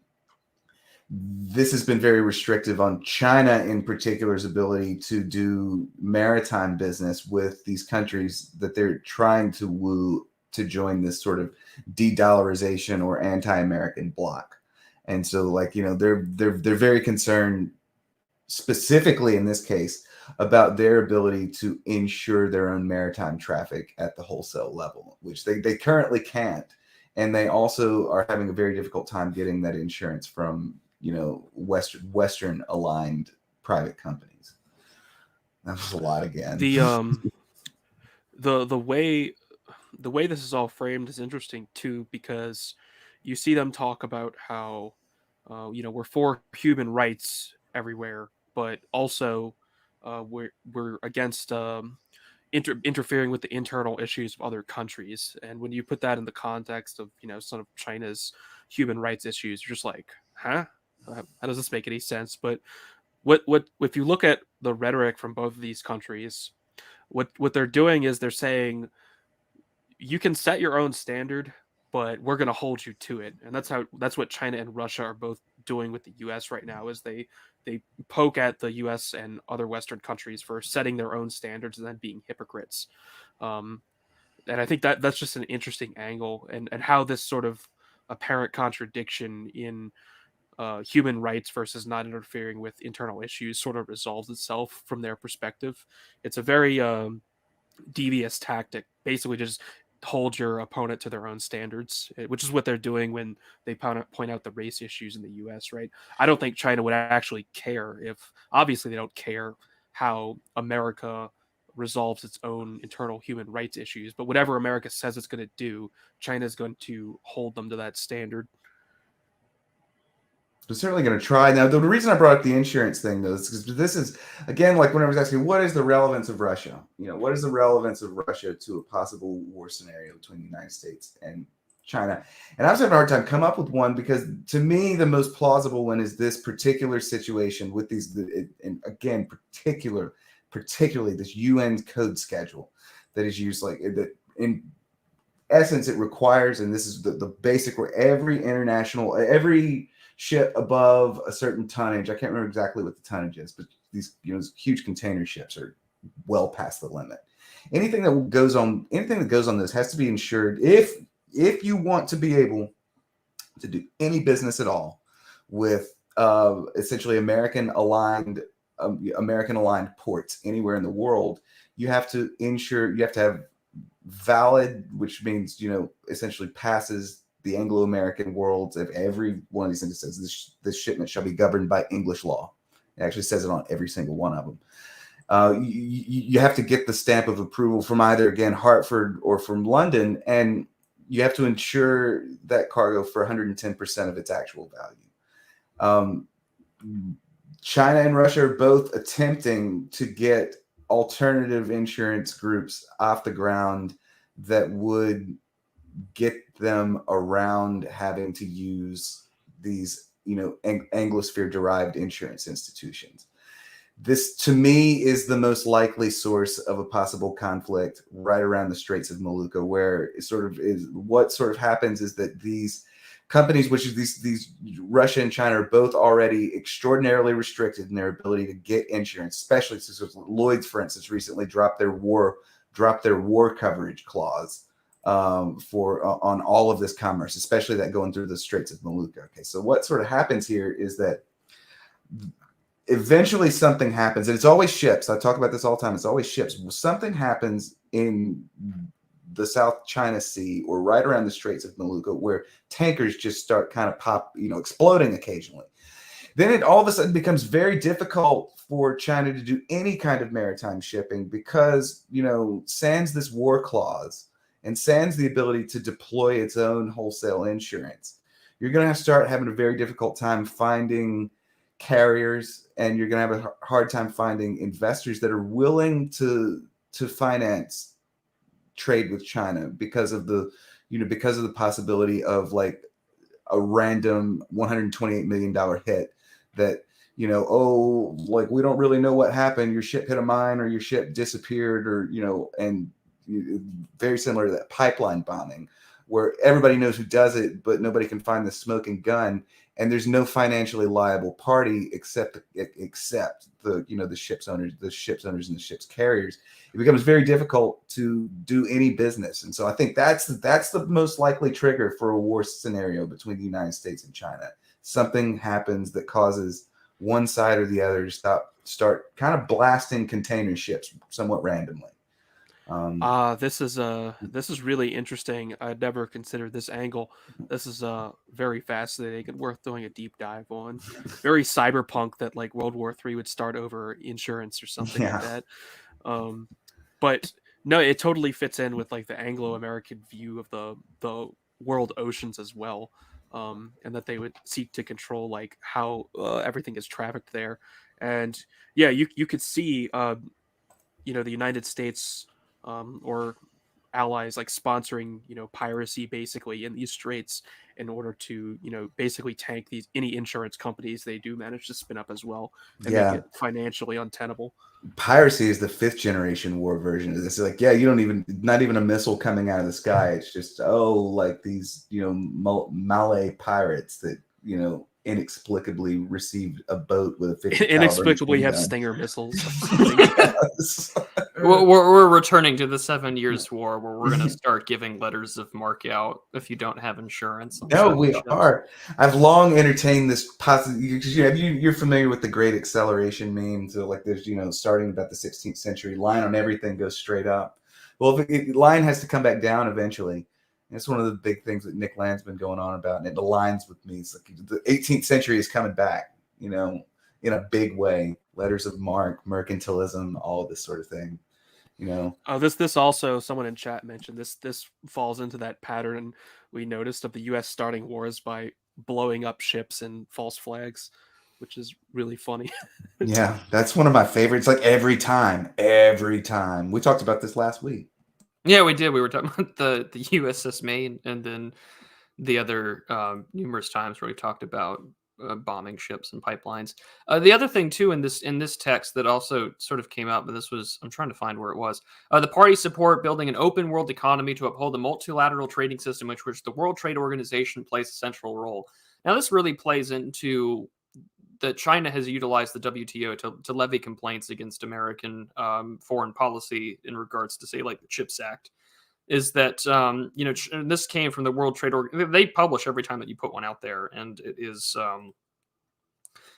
this has been very restrictive on China in particular's ability to do maritime business with these countries that they're trying to woo to join this sort of de-dollarization or anti-American bloc. And so, they're very concerned, specifically in this case, about their ability to insure their own maritime traffic at the wholesale level, which they currently can't. And they also are having a very difficult time getting that insurance from, Western aligned private companies. That was a lot again. The way this is all framed is interesting too, because you see them talk about how we're for human rights everywhere, but also we're against interfering with the internal issues of other countries. And when you put that in the context of some of China's human rights issues, you're just like, huh? How does this make any sense? But what if you look at the rhetoric from both of these countries, what they're doing is they're saying, you can set your own standard, but we're going to hold you to it. And that's what China and Russia are both doing with the US right now, is they poke at the US and other Western countries for setting their own standards and then being hypocrites. And I think that's just an interesting angle, and how this sort of apparent contradiction in human rights versus not interfering with internal issues sort of resolves itself from their perspective. It's a very devious tactic, basically just hold your opponent to their own standards, which is what they're doing when they point out the race issues in the US, right? I don't think China would actually care obviously they don't care how America resolves its own internal human rights issues, but whatever America says it's going to do, China's going to hold them to that standard. We're certainly going to try. Now, the reason I brought up the insurance thing, though, is because this is, again, like when I was asking, what is the relevance of Russia? What is the relevance of Russia to a possible war scenario between the United States and China? And I was having a hard time come up with one, because to me, the most plausible one is this particular situation with these, and again, particularly this UN code schedule that is used, like that in essence, it requires, and this is the basic, where every ship above a certain tonnage, I can't remember exactly what the tonnage is, but these huge container ships are well past the limit. Anything that goes on this has to be insured if you want to be able to do any business at all with essentially American aligned ports anywhere in the world. You have to have valid, which means essentially passes the Anglo-American worlds. If every one of these things says this shipment shall be governed by English law, it actually says it on every single one of them. You have to get the stamp of approval from either, again, Hartford or from London, and you have to insure that cargo for 110% of its actual value. China and Russia are both attempting to get alternative insurance groups off the ground that would get them around having to use these, Anglosphere derived insurance institutions. This, to me, is the most likely source of a possible conflict right around the Straits of Molucca, where what sort of happens is that these companies, which is these Russia and China, are both already extraordinarily restricted in their ability to get insurance, especially since Lloyd's, for instance, recently dropped their war coverage clause on all of this commerce, especially that going through the Straits of Malacca. Okay, so what sort of happens here is that eventually something happens, and it's always ships. I talk about this all the time. It's always ships. Something happens in the South China Sea or right around the Straits of Malacca where tankers just start kind of exploding occasionally. Then it all of a sudden becomes very difficult for China to do any kind of maritime shipping because, sans this war clause and sans the ability to deploy its own wholesale insurance, you're going to start having a very difficult time finding carriers, and you're going to have a hard time finding investors that are willing to finance trade with China because of the possibility of like a random $128 million hit that, we don't really know what happened. Your ship hit a mine or your ship disappeared and very similar to that pipeline bombing where everybody knows who does it, but nobody can find the smoking gun. And there's no financially liable party except the ship's owners and the ship's carriers. It becomes very difficult to do any business, and so I think that's the most likely trigger for a war scenario between the United States and China. Something happens that causes one side or the other to start kind of blasting container ships somewhat randomly. This is really interesting. I'd never considered this angle. This is very fascinating and worth doing a deep dive on. Very cyberpunk that like World War III would start over insurance or something like that. But no, it totally fits in with like the Anglo-American view of the world oceans as well, and that they would seek to control like how everything is trafficked there. And yeah, you could see the United States or allies like sponsoring piracy basically in these straits in order to basically tank any insurance companies they do manage to spin up as well and make it financially untenable. Piracy is the 5th generation war version of this. It's like, not even a missile coming out of the sky. It's just like these Malay pirates that inexplicably received a boat with a 50 inexplicably have Stinger missiles. We're returning to the 7 Years' War, where we're going to start giving letters of marque out if you don't have insurance. No, we are. I've long entertained this possibility. You're familiar with the Great Acceleration meme. So like there's, starting about the 16th century, line on everything goes straight up. Well, if line has to come back down eventually. And it's one of the big things that Nick Land's been going on about, and it aligns with me. It's like the 18th century is coming back, in a big way. Letters of marque, mercantilism, all of this sort of thing. This also, someone in chat mentioned this falls into that pattern we noticed of the U.S. starting wars by blowing up ships and false flags, which is really funny. Yeah, that's one of my favorites. Like every time we talked about this last week. Yeah, we did. We were talking about the USS Maine, and then the other numerous times where we talked about bombing ships and pipelines. The other thing too in this text that also sort of came out, but I'm trying to find where it was. The parties support building an open world economy to uphold the multilateral trading system, which the World Trade Organization plays a central role. Now, this really plays into that China has utilized the WTO to levy complaints against American foreign policy in regards to, say, like the CHIPS Act. Is that this came from the World Trade Organization. They publish every time that you put one out there, and it is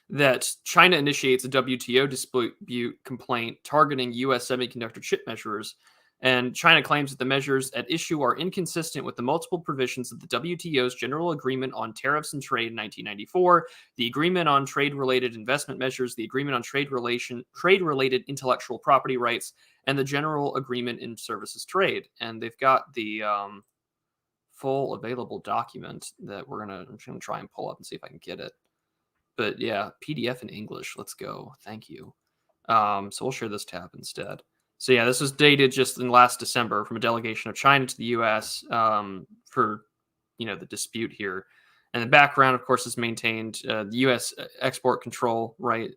that China initiates a WTO dispute complaint targeting U.S. semiconductor chip measures, and China claims that the measures at issue are inconsistent with the multiple provisions of the WTO's General Agreement on Tariffs and Trade in 1994, the Agreement on Trade-Related Investment Measures, the Agreement on Trade-Related Intellectual Property Rights, and the General Agreement in Services Trade. And they've got the full available document that I'm just going to try and pull up and see if I can get it. But yeah, PDF in English. Let's go. Thank you. So we'll share this tab instead. So yeah, this was dated just in last December from a delegation of China to the U.S. For the dispute here. And the background, of course, is maintained the U.S. export control, right?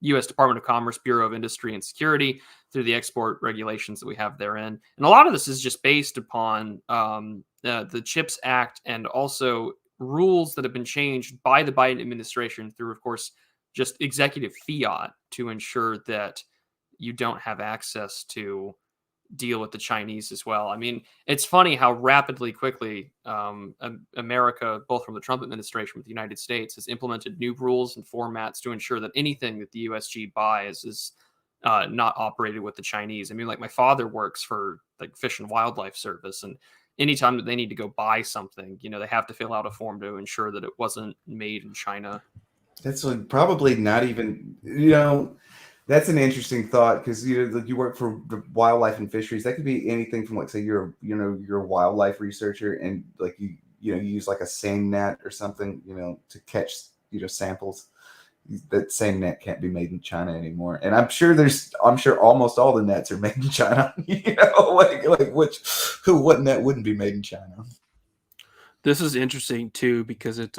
U.S. Department of Commerce, Bureau of Industry and Security through the export regulations that we have therein. And a lot of this is just based upon the CHIPS Act and also rules that have been changed by the Biden administration through, of course, just executive fiat to ensure that you don't have access to deal with the Chinese as well. I mean, it's funny how rapidly, quickly America, both from the Trump administration with the United States, has implemented new rules and formats to ensure that anything that the USG buys is not operated with the Chinese. I mean, like my father works for like Fish and Wildlife Service, and anytime that they need to go buy something, they have to fill out a form to ensure that it wasn't made in China. That's probably not even, that's an interesting thought, because you work for the wildlife and fisheries. That could be anything from, like, say you're a wildlife researcher, and like you use like a seine net or something to catch samples. That same net can't be made in China anymore, and I'm sure almost all the nets are made in China. What net wouldn't be made in China? This is interesting too, because it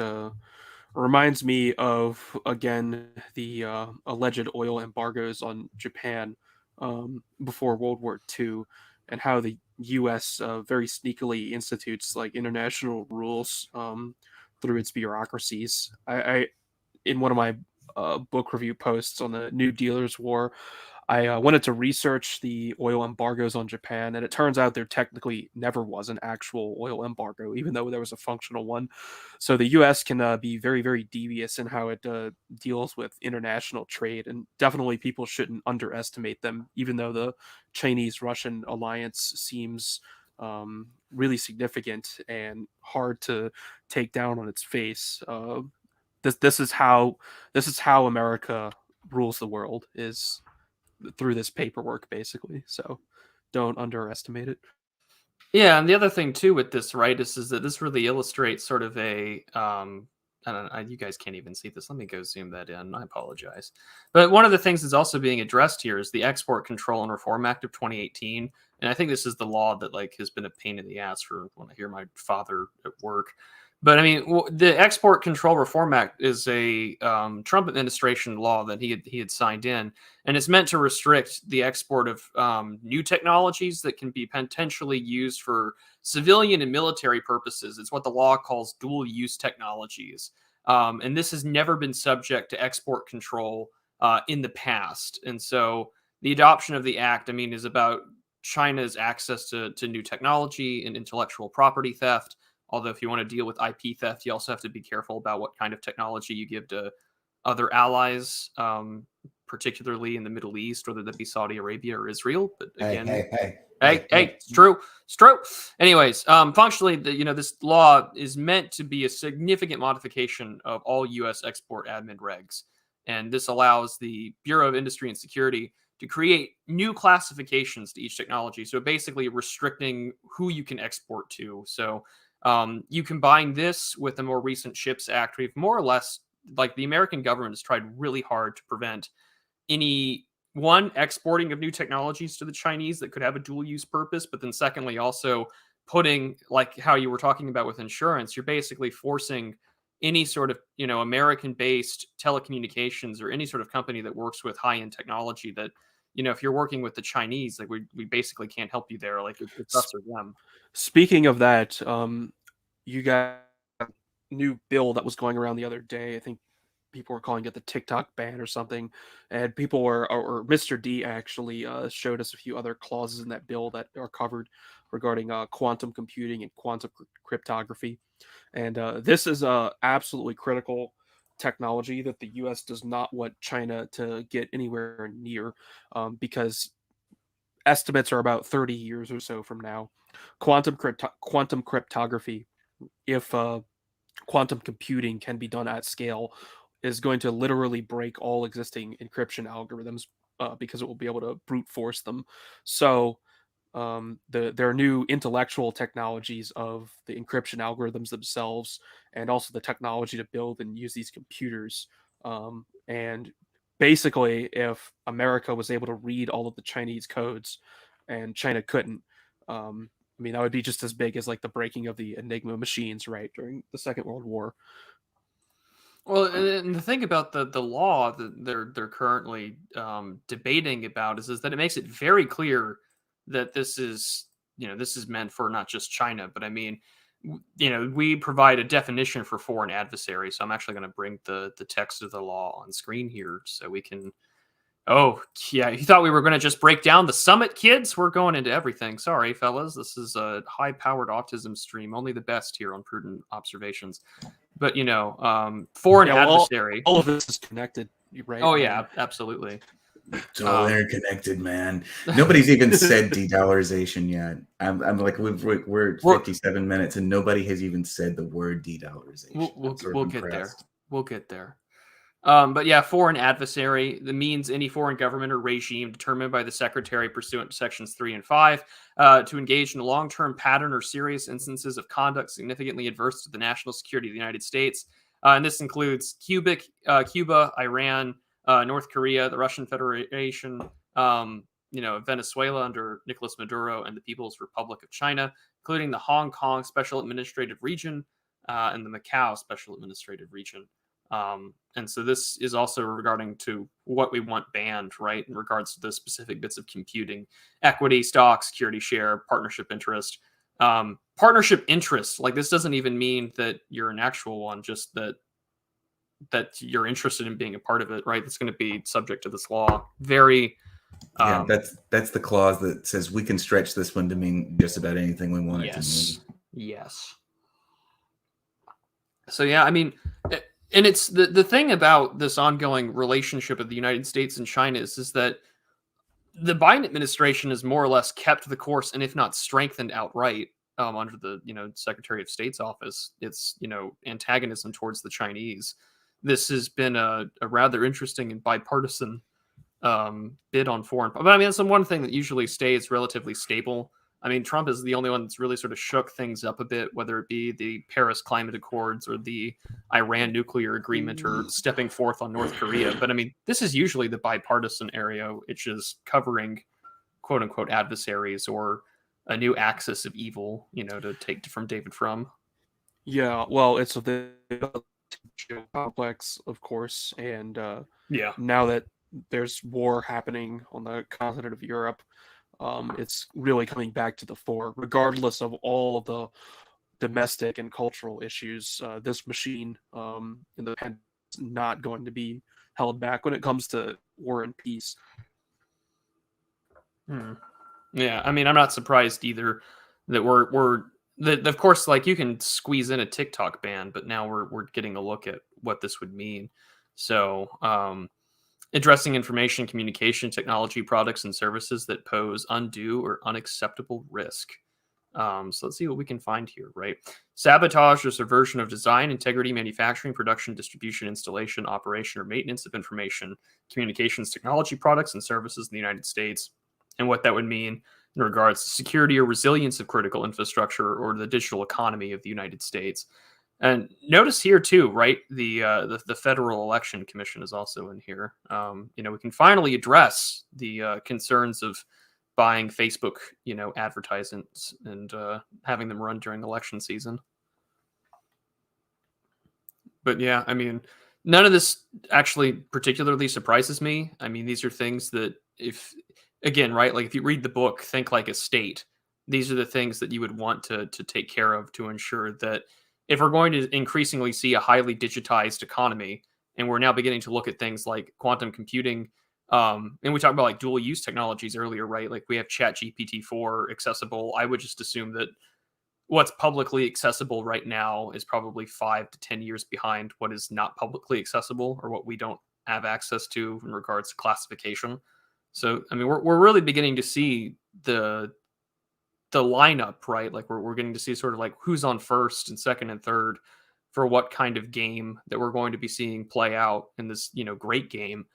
reminds me of, again, the alleged oil embargoes on Japan before World War II, and how the U.S. Very sneakily institutes like international rules through its bureaucracies. I in one of my book review posts on the New Dealers War, I wanted to research the oil embargoes on Japan, and it turns out there technically never was an actual oil embargo, even though there was a functional one. So the U.S. can be very, very devious in how it deals with international trade, and definitely people shouldn't underestimate them, even though the Chinese-Russian alliance seems really significant and hard to take down on its face. This is how America rules the world, is through this paperwork, basically. So don't underestimate it. Yeah, and the other thing too with this, right, is that this really illustrates sort of a I don't know, you guys can't even see this. Let me go zoom that in. I apologize. But one of the things that's also being addressed here is the Export Control and Reform Act of 2018. And I think this is the law that like has been a pain in the ass for when I hear my father at work. But I mean, the Export Control Reform Act is a Trump administration law that he had signed in, and it's meant to restrict the export of new technologies that can be potentially used for civilian and military purposes. It's what the law calls dual use technologies, and this has never been subject to export control in the past. And so the adoption of the act, I mean, is about China's access to new technology and intellectual property theft. Although if you want to deal with IP theft, you also have to be careful about what kind of technology you give to other allies, particularly in the Middle East, whether that be Saudi Arabia or Israel. But again, hey, it's true. It's true. Anyways, functionally, this law is meant to be a significant modification of all U.S. export admin regs. And this allows the Bureau of Industry and Security to create new classifications to each technology. So basically restricting who you can export to. So you combine this with the more recent CHIPS Act. We've more or less, like, the American government has tried really hard to prevent any exporting of new technologies to the Chinese that could have a dual use purpose, but then secondly, also putting, like how you were talking about with insurance, you're basically forcing any sort of, American based telecommunications or any sort of company that works with high end technology that, if you're working with the Chinese, like we basically can't help you there. Like it's us or them. Speaking of that, you got a new bill that was going around the other day. I think people were calling it the TikTok ban or something, and people were, or Mr. D actually showed us a few other clauses in that bill that are covered regarding quantum computing and quantum cryptography. And this is absolutely critical technology that the U.S. does not want China to get anywhere near, because estimates are about 30 years or so from now. Quantum cryptography, if quantum computing can be done at scale, is going to literally break all existing encryption algorithms, because it will be able to brute force them. So there are new intellectual technologies of the encryption algorithms themselves, and also the technology to build and use these computers. And basically, if America was able to read all of the Chinese codes and China couldn't, I mean, that would be just as big as like the breaking of the Enigma machines, right, during the Second World War. Well, and the thing about the law that they're currently debating about is that it makes it very clear that this is meant for not just China, but I mean, we provide a definition for foreign adversary. So I'm actually going to bring the text of the law on screen here so we can. Oh, yeah. You thought we were going to just break down the summit, kids? We're going into everything. Sorry, fellas. This is a high-powered autism stream. Only the best here on Prudent Observations. But, foreign adversary. All of this is connected, right? Oh, yeah, absolutely. It's all interconnected, man. Nobody's even said de-dollarization yet. I'm like, we're 57 minutes and nobody has even said the word de-dollarization. We'll get there. We'll get there. But yeah, foreign adversary, that means any foreign government or regime determined by the Secretary pursuant to Sections 3 and 5 to engage in a long-term pattern or serious instances of conduct significantly adverse to the national security of the United States. And this includes Cuba, Iran, North Korea, the Russian Federation, Venezuela under Nicolas Maduro, and the People's Republic of China, including the Hong Kong Special Administrative Region and the Macau Special Administrative Region. And so this is also regarding to what we want banned, right, in regards to the specific bits of computing: equity, stock, security share, partnership interest. Partnership interest, like, this doesn't even mean that you're an actual one, just that you're interested in being a part of it, right? That's going to be subject to this law. Very that's the clause that says we can stretch this one to mean just about anything we want it to mean. Yes. So yeah, I mean, and it's the thing about this ongoing relationship of the United States and China is that the Biden administration has more or less kept the course, and if not strengthened outright, under the Secretary of State's office, its antagonism towards the Chinese. This has been a rather interesting and bipartisan bid on foreign. But I mean, it's the one thing that usually stays relatively stable. I mean, Trump is the only one that's really sort of shook things up a bit, whether it be the Paris Climate Accords or the Iran nuclear agreement or stepping forth on North Korea. But I mean, this is usually the bipartisan area, which is covering quote unquote adversaries or a new axis of evil, to take from David Frum. Yeah, well, it's the complex, of course, and now that there's war happening on the continent of Europe, it's really coming back to the fore, regardless of all of the domestic and cultural issues. This machine in the pen is not going to be held back when it comes to war and peace. Yeah, I mean, I'm not surprised either that we're that, of course, like, you can squeeze in a TikTok ban, but now we're getting a look at what this would mean. So, addressing information communication technology products and services that pose undue or unacceptable risk. So let's see what we can find here, right? Sabotage or subversion of design, integrity, manufacturing, production, distribution, installation, operation, or maintenance of information communications technology products and services in the United States, and what that would mean in regards to security or resilience of critical infrastructure or the digital economy of the United States. And notice here too, right? The Federal Election Commission is also in here. We can finally address the concerns of buying Facebook, advertisements and having them run during election season. But yeah, I mean, none of this actually particularly surprises me. I mean, these are things that, if you read the book, Think Like a State, these are the things that you would want to take care of to ensure that if we're going to increasingly see a highly digitized economy, and we're now beginning to look at things like quantum computing, and we talked about like dual use technologies earlier, right? Like, we have ChatGPT-4 accessible. I would just assume that what's publicly accessible right now is probably 5 to 10 years behind what is not publicly accessible or what we don't have access to in regards to classification. So, I mean, we're really beginning to see the lineup, right? Like, we're getting to see sort of like who's on first and second and third for what kind of game that we're going to be seeing play out in this, great game.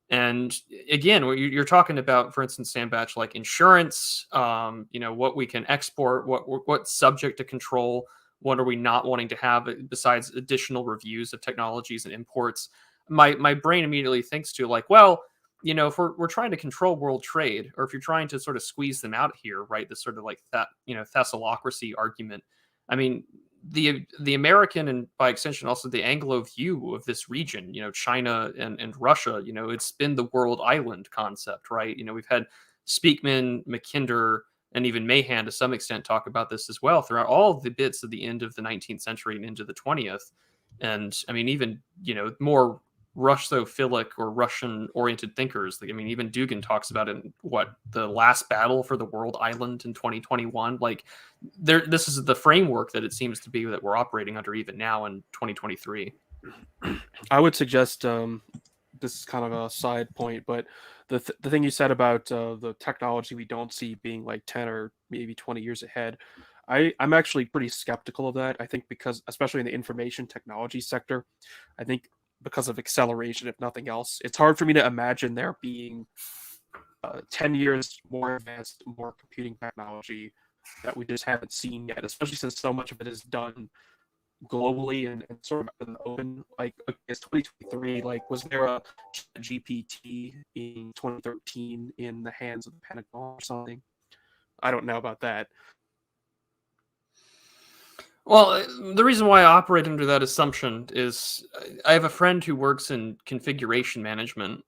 And again, you're talking about, for instance, Sandbatch, like insurance, what we can export, what's subject to control, what are we not wanting to have besides additional reviews of technologies and imports. My brain immediately thinks to like, well, if we're trying to control world trade, or if you're trying to sort of squeeze them out here, right? This sort of like that, Thessalocracy argument. I mean, the American, and by extension also the Anglo view of this region, China and Russia, it's been the world island concept, right? We've had Speakman, Mackinder, and even Mahan to some extent talk about this as well throughout all the bits of the end of the 19th century and into the 20th. And I mean, even, more Russophilic or Russian-oriented thinkers. I mean, even Dugin talks about it in the last battle for the world island in 2021. Like, this is the framework that it seems to be that we're operating under even now in 2023. I would suggest this is kind of a side point, but the thing you said about the technology we don't see being like 10 or maybe 20 years ahead, I'm actually pretty skeptical of that. I think because, especially in the information technology sector, I think because of acceleration, if nothing else, it's hard for me to imagine there being 10 years more advanced, more computing technology that we just haven't seen yet, especially since so much of it is done globally and sort of an open. Like, it's 2023. Like, was there a GPT in 2013 in the hands of the Pentagon or something? I don't know about that. Well, the reason why I operate under that assumption is I have a friend who works in configuration management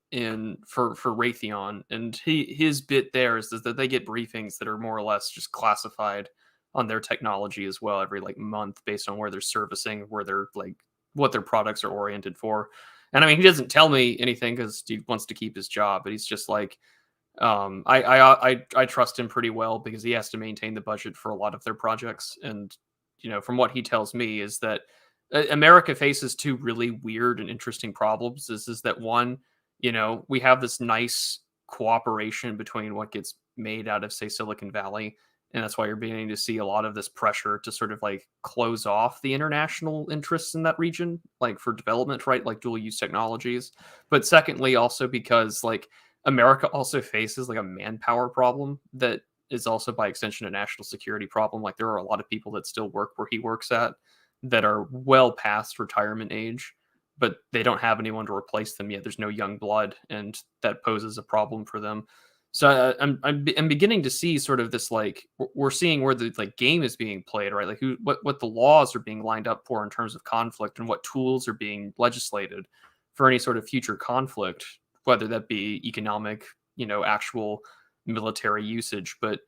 for Raytheon, and his bit there is that they get briefings that are more or less just classified on their technology as well every like month based on where they're servicing, where they're like what their products are oriented for. And I mean, he doesn't tell me anything because he wants to keep his job, but he's just like, I trust him pretty well because he has to maintain the budget for a lot of their projects. And from what he tells me is that America faces two really weird and interesting problems. Is that one, we have this nice cooperation between what gets made out of, say, Silicon Valley, and that's why you're beginning to see a lot of this pressure to sort of like close off the international interests in that region, like for development, right? Like dual use technologies. But secondly, also because like America also faces like a manpower problem that is also by extension a national security problem. Like there are a lot of people that still work where he works at that are well past retirement age, but they don't have anyone to replace them yet. There's no young blood, and that poses a problem for them. So I'm beginning to see sort of this, like, we're seeing where the like game is being played, right? Like what the laws are being lined up for in terms of conflict, and what tools are being legislated for any sort of future conflict, whether that be economic, actual military usage. But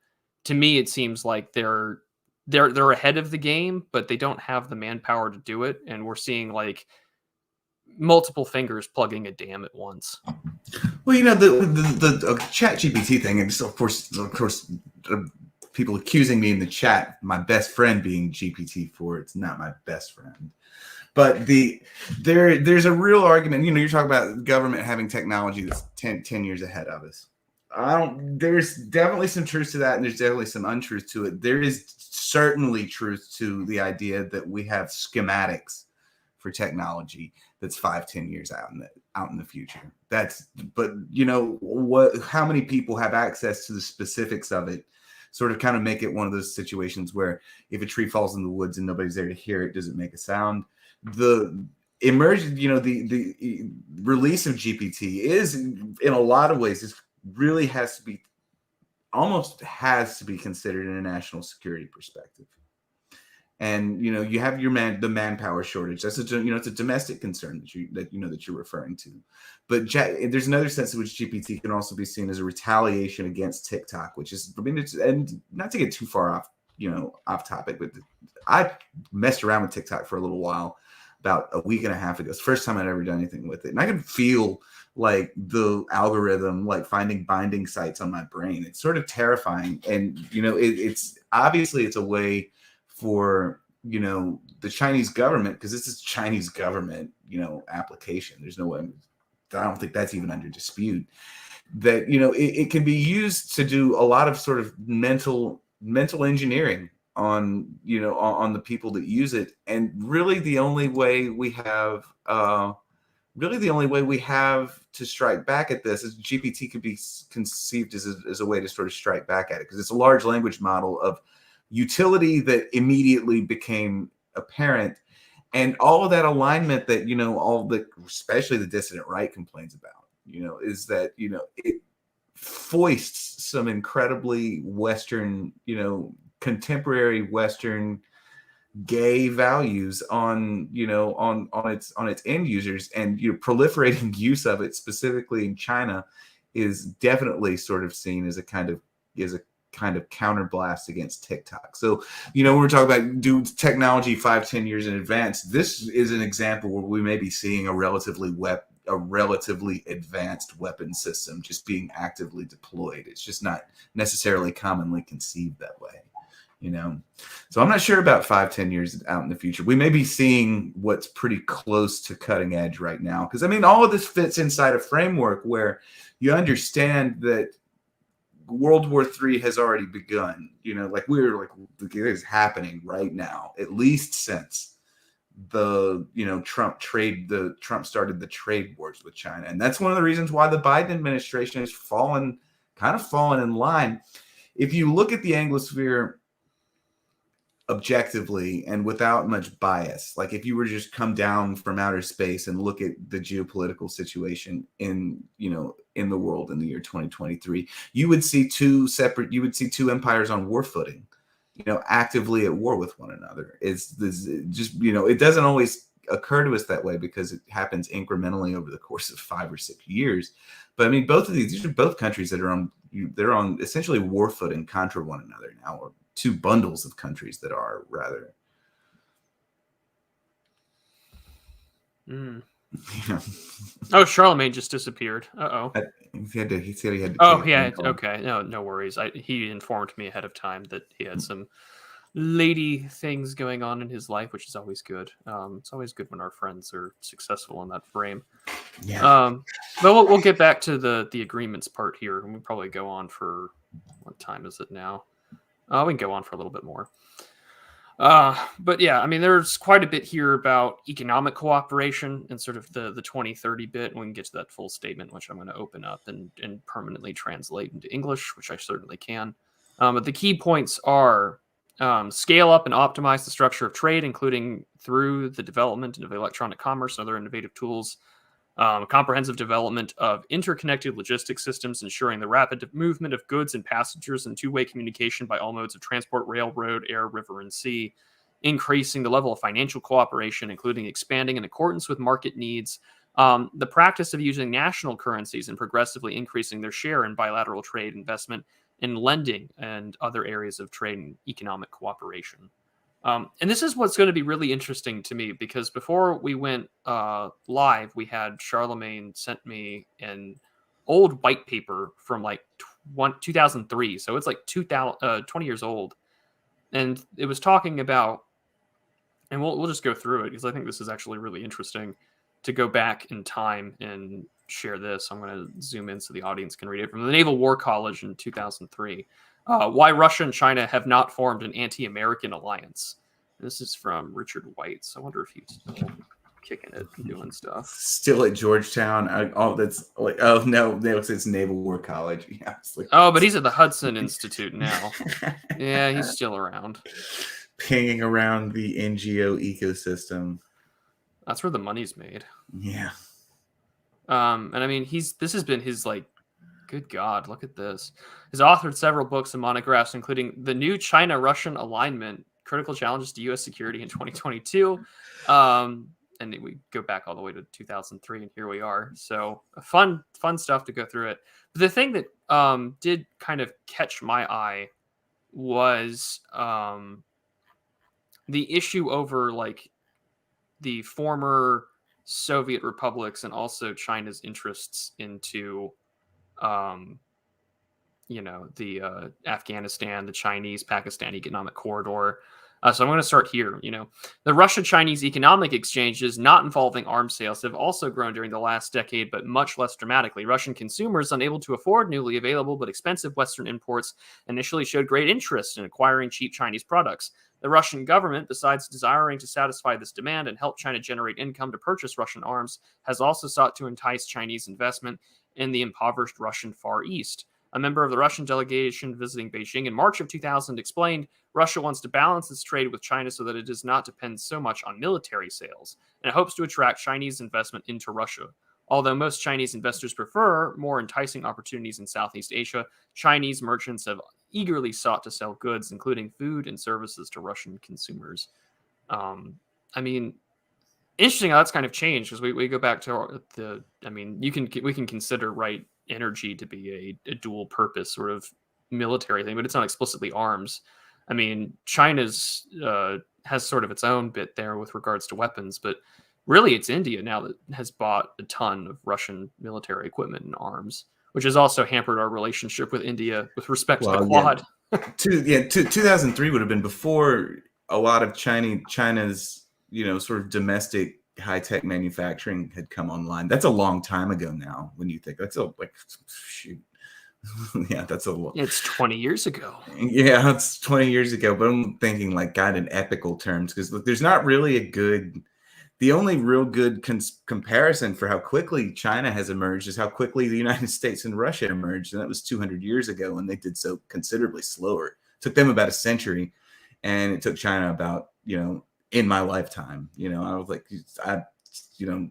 to me, it seems like they're ahead of the game, but they don't have the manpower to do it, and we're seeing like multiple fingers plugging a dam at once. Well, the chat GPT thing, and of course, people accusing me in the chat, my best friend being GPT-4. It's not my best friend, but there's a real argument. You're talking about government having technology that's 10 years ahead of us. There's definitely some truth to that, and there's definitely some untruth to it. There is certainly truth to the idea that we have schematics for technology that's 5-10 years out in the future. But how many people have access to the specifics of it sort of kind of make it one of those situations where if a tree falls in the woods and nobody's there to hear it, does it make a sound? The emergent, the release of GPT is in a lot of ways really has to be considered in a national security perspective. And you have the manpower shortage. That's it's a domestic concern that you're referring to. But there's another sense in which GPT can also be seen as a retaliation against TikTok, which is, and not to get too far off topic, but I messed around with TikTok for a little while, about a week and a half ago. It's the first time I'd ever done anything with it, and I could feel like the algorithm like finding binding sites on my brain. It's sort of terrifying, and it's obviously it's a way for the Chinese government, because this is Chinese government application. There's no way, I don't think that's even under dispute, that it can be used to do a lot of sort of mental engineering on on the people that use it. And really the only way we have to strike back at this is GPT could be conceived as a way to sort of strike back at it, because it's a large language model of utility that immediately became apparent, and all of that alignment that especially the dissident right complains about is that it foists some incredibly Western contemporary Western gay values on its end users, and proliferating use of it specifically in China is definitely sort of seen as a kind of kind of counterblast against TikTok. So, you know, we're talking about do technology 5-10 years in advance. This is an example where we may be seeing a relatively advanced weapon system just being actively deployed. It's just not necessarily commonly conceived that way, you know. So I'm not sure about 5-10 years out in the future. We may be seeing what's pretty close to cutting edge right now, because I mean, all of this fits inside a framework where you understand that World War III has already begun. You know, like it is happening right now, at least since the, you know, Trump started the trade wars with China. And that's one of the reasons why the Biden administration has fallen in line. If you look at the Anglosphere objectively and without much bias, like if you were to just come down from outer space and look at the geopolitical situation in the world in the year 2023, you would see two empires on war footing, you know, actively at war with one another. It's this just, you know, it doesn't always occur to us that way because it happens incrementally over the course of 5 or 6 years. But I mean, these are both countries that are on essentially war footing contra one another now, or two bundles of countries that are rather. Yeah. Oh, Charlemagne just disappeared. He said he had to. Oh yeah. Okay. No worries. He informed me ahead of time that he had some lady things going on in his life, which is always good. It's always good when our friends are successful in that frame. Yeah. But we'll get back to the agreements part here, and we'll probably go on for, what time is it now? We can go on for a little bit more. But yeah, I mean, there's quite a bit here about economic cooperation and sort of the 2030 bit. And we can get to that full statement, which I'm going to open up and permanently translate into English, which I certainly can. But the key points are scale up and optimize the structure of trade, including through the development of electronic commerce and other innovative tools. Comprehensive development of interconnected logistics systems, ensuring the rapid movement of goods and passengers and two-way communication by all modes of transport, railroad, air, river, and sea. Increasing the level of financial cooperation, including expanding in accordance with market needs. The practice of using national currencies and progressively increasing their share in bilateral trade, investment, and lending, and other areas of trade and economic cooperation. And this is what's going to be really interesting to me, because before we went live, we had Charlemagne sent me an old white paper from like 2003. So it's like 20 years old. And it was talking about, and we'll just go through it because I think this is actually really interesting to go back in time and share this. I'm going to zoom in so the audience can read it. From the Naval War College in 2003. Why Russia and China have not formed an anti-American alliance. This is from Richard White. So I wonder if he's still kicking it and doing stuff. Still at Georgetown. That's like, no, it's Naval War College. Yeah, like, but he's at the Hudson Institute now. Yeah, he's still around. Pinging around the NGO ecosystem. That's where the money's made. Yeah. And I mean, this has been his, like, good God, look at this. He's authored several books and monographs, including The New China-Russian Alignment, Critical Challenges to U.S. Security in 2022. And we go back all the way to 2003, and here we are. So fun stuff to go through it. But the thing that did kind of catch my eye was the issue over, like, the former Soviet republics and also China's interests into the Afghanistan, the Chinese-Pakistan economic corridor. So I'm going to start here. The Russia-Chinese economic exchanges not involving arms sales have also grown during the last decade, but much less dramatically. Russian consumers, unable to afford newly available but expensive Western imports, initially showed great interest in acquiring cheap Chinese products. The Russian government, besides desiring to satisfy this demand and help China generate income to purchase Russian arms, has also sought to entice Chinese investment in the impoverished Russian Far East. A member of the Russian delegation visiting Beijing in March of 2000 explained Russia wants to balance its trade with China so that it does not depend so much on military sales, and it hopes to attract Chinese investment into Russia. Although most Chinese investors prefer more enticing opportunities in Southeast Asia, Chinese merchants have eagerly sought to sell goods, including food and services, to Russian consumers. I mean, interesting how that's kind of changed, because we go back to we can consider, right, energy to be a dual purpose sort of military thing, but it's not explicitly arms. I mean, China's has sort of its own bit there with regards to weapons, but really it's India now that has bought a ton of Russian military equipment and arms, which has also hampered our relationship with India with respect to the Quad. 2003 would have been before a lot of China's sort of domestic high-tech manufacturing had come online. That's a long time ago now. When you think that's shoot. Yeah, that's a lot. It's 20 years ago. Yeah, it's 20 years ago. But I'm thinking like God in epical terms, because there's not really the only real good comparison for how quickly China has emerged is how quickly the United States and Russia emerged. And that was 200 years ago, and they did so considerably slower. It took them about a century, and it took China about, in my lifetime. I was like,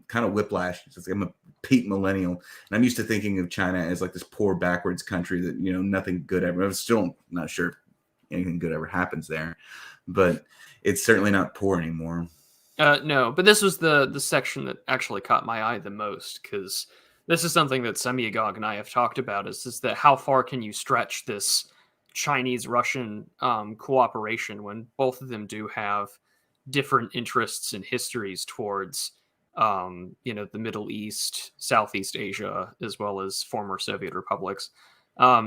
kind of whiplash. I'm a peak millennial, and I'm used to thinking of China as like this poor backwards country that nothing good ever. I'm still not sure anything good ever happens there, but it's certainly not poor anymore. No, but this was the section that actually caught my eye the most, because this is something that Semyagog and I have talked about, is that how far can you stretch this Chinese-Russian cooperation when both of them do have different interests and histories towards the Middle East, Southeast Asia, as well as former Soviet republics.